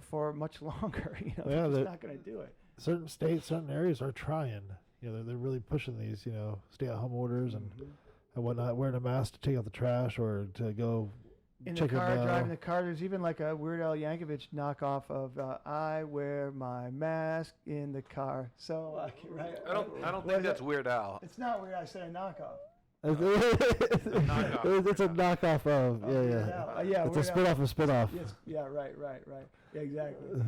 for much longer. They're just not going to do it. Certain states, certain areas are trying. They're really pushing these, stay-at-home orders and whatnot, wearing a mask to take out the trash or to go in the car, driving the car. There's even like a Weird Al Yankovic knockoff of "I wear my mask in the car." So right. I don't think that's Weird Al. It's not Weird Al. I said a knockoff. It's a knockoff of yeah. It's a spin-off of spin-off. Yes, yeah, right. Yeah, exactly.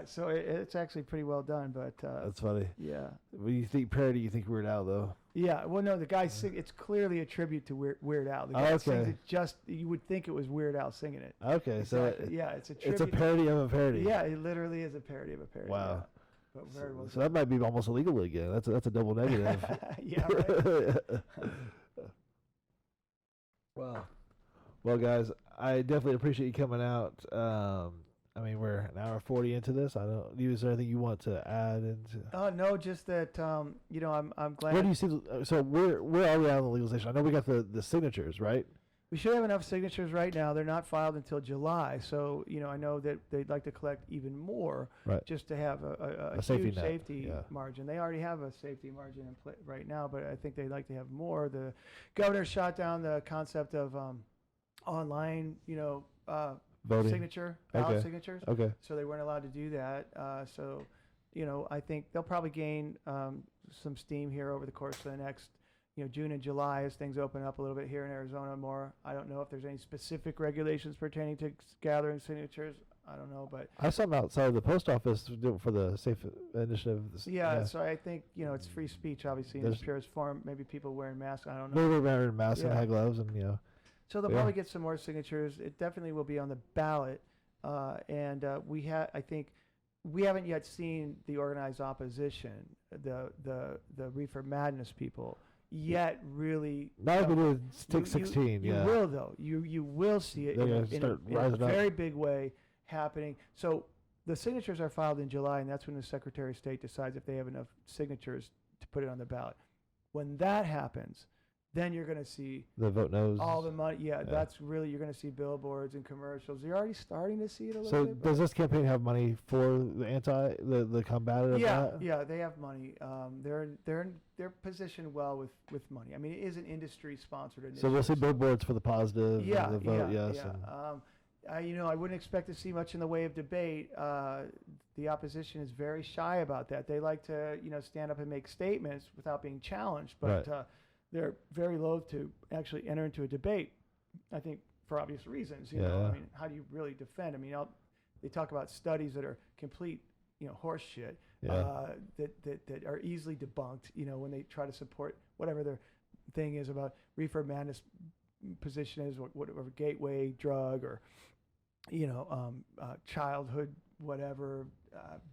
So it's actually pretty well done, but that's funny. Yeah. When you think parody, you think Weird Al though. Yeah, well, no, the guy it's clearly a tribute to Weird Al. The guy sings it you would think it was Weird Al singing it. Okay, exactly. So it's a tribute. It's a parody of a parody. Yeah, it literally is a parody of a parody. Wow. Yeah. But very well so that might be almost illegal again. That's a double negative. Yeah. Right. Wow. Well, guys, I definitely appreciate you coming out. We're an hour 40 into this. Is there anything you want to add into? No, just that I'm glad. Where do you see? So where are we at on the legalization? I know we got the signatures, right? We should have enough signatures right now. They're not filed until July, so I know that they'd like to collect even more, just to have a huge safety margin. They already have a safety margin in play right now, but I think they'd like to have more. The governor shot down the concept of online, Voting. ballot signatures. Okay. So they weren't allowed to do that. So, I think they'll probably gain some steam here over the course of the next, June and July as things open up a little bit here in Arizona more. I don't know if there's any specific regulations pertaining to gathering signatures. I don't know, but I saw them outside the post office for the Safe Initiative. yeah. So I think it's free speech, obviously in its purest form. Maybe people wearing masks. I don't know. They were wearing masks and Yeah. had gloves, and So they'll probably get some more signatures. It definitely will be on the ballot, and I think we haven't yet seen the organized opposition, the Reefer Madness people, yet really. Now we did take 16. You will though. You will see it They're in gonna a start rising up. very big way happening. So the signatures are filed in July, and that's when the Secretary of State decides if they have enough signatures to put it on the ballot. When that happens, then you're going to see The vote knows. all the money. Yeah, that's really, you're going to see billboards and commercials. You're already starting to see it a little So bit. does this campaign have money for the combative? Yeah, they have money. They're positioned well with money. I mean, it is an industry sponsored initiative. So we'll see billboards for the positive. Yeah, the vote, yeah, yes. yeah. I wouldn't expect to see much in the way of debate. The opposition is very shy about that. They like to, stand up and make statements without being challenged, but they're very loath to actually enter into a debate. I think for obvious reasons. You know, I mean, how do you really defend? I mean, they talk about studies that are complete, horse shit. That are easily debunked. When they try to support whatever their thing is about reefer madness position is, whatever gateway drug or childhood whatever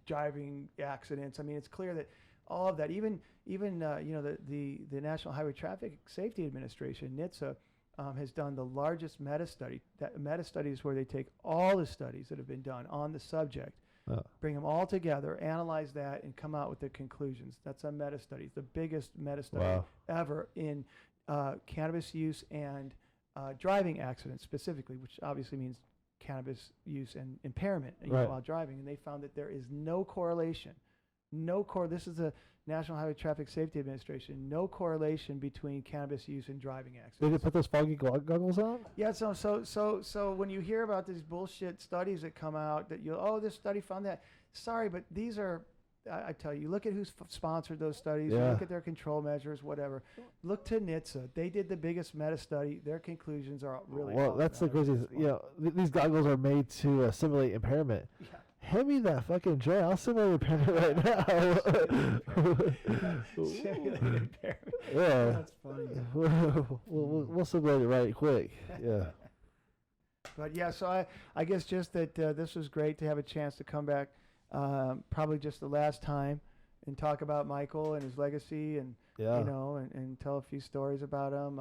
driving accidents. I mean, it's clear that all of that, even the National Highway Traffic Safety Administration, NHTSA, has done the largest meta study. That meta study is where they take all the studies that have been done on the subject, bring them all together, analyze that, and come out with the conclusions. That's a meta study. It's the biggest meta study ever in cannabis use and driving accidents specifically, which obviously means cannabis use and impairment while driving. And they found that there is no correlation. This is the National Highway Traffic Safety Administration. No correlation between cannabis use and driving accidents. Did they put those foggy goggles on? Yeah. So when you hear about these bullshit studies that come out that this study found that, sorry, but these are. I tell you, look at who's sponsored those studies. Yeah. Look at their control measures, whatever. Look to NHTSA. They did the biggest meta study. Their conclusions are really. Well, that's the craziest. These goggles are made to simulate impairment. Yeah. Hand me that fucking joint. I'll simulate impairment right now. Simulate impairment. Yeah. That's funny. We'll simulate it right quick. Yeah. But yeah, so I guess just that this was great to have a chance to come back. Probably just the last time, and talk about Michael and his legacy, and and tell a few stories about him.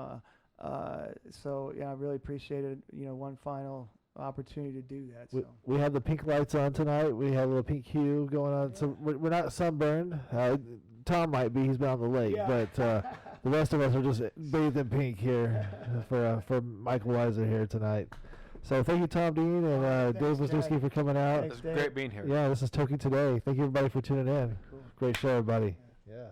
So yeah, I really appreciated one final opportunity to do that. So we had the pink lights on tonight. We had a little pink hue going on. So we're not sunburned. Tom might be. He's been on the lake, but the rest of us are just bathed in pink here for Mikel Weisser here tonight. So thank you, Tom Dean and Dave Wisneiwski, for coming out. It's great being here. Yeah, this is Toking Today. Thank you, everybody, for tuning in. Cool. Great show, everybody. Yeah.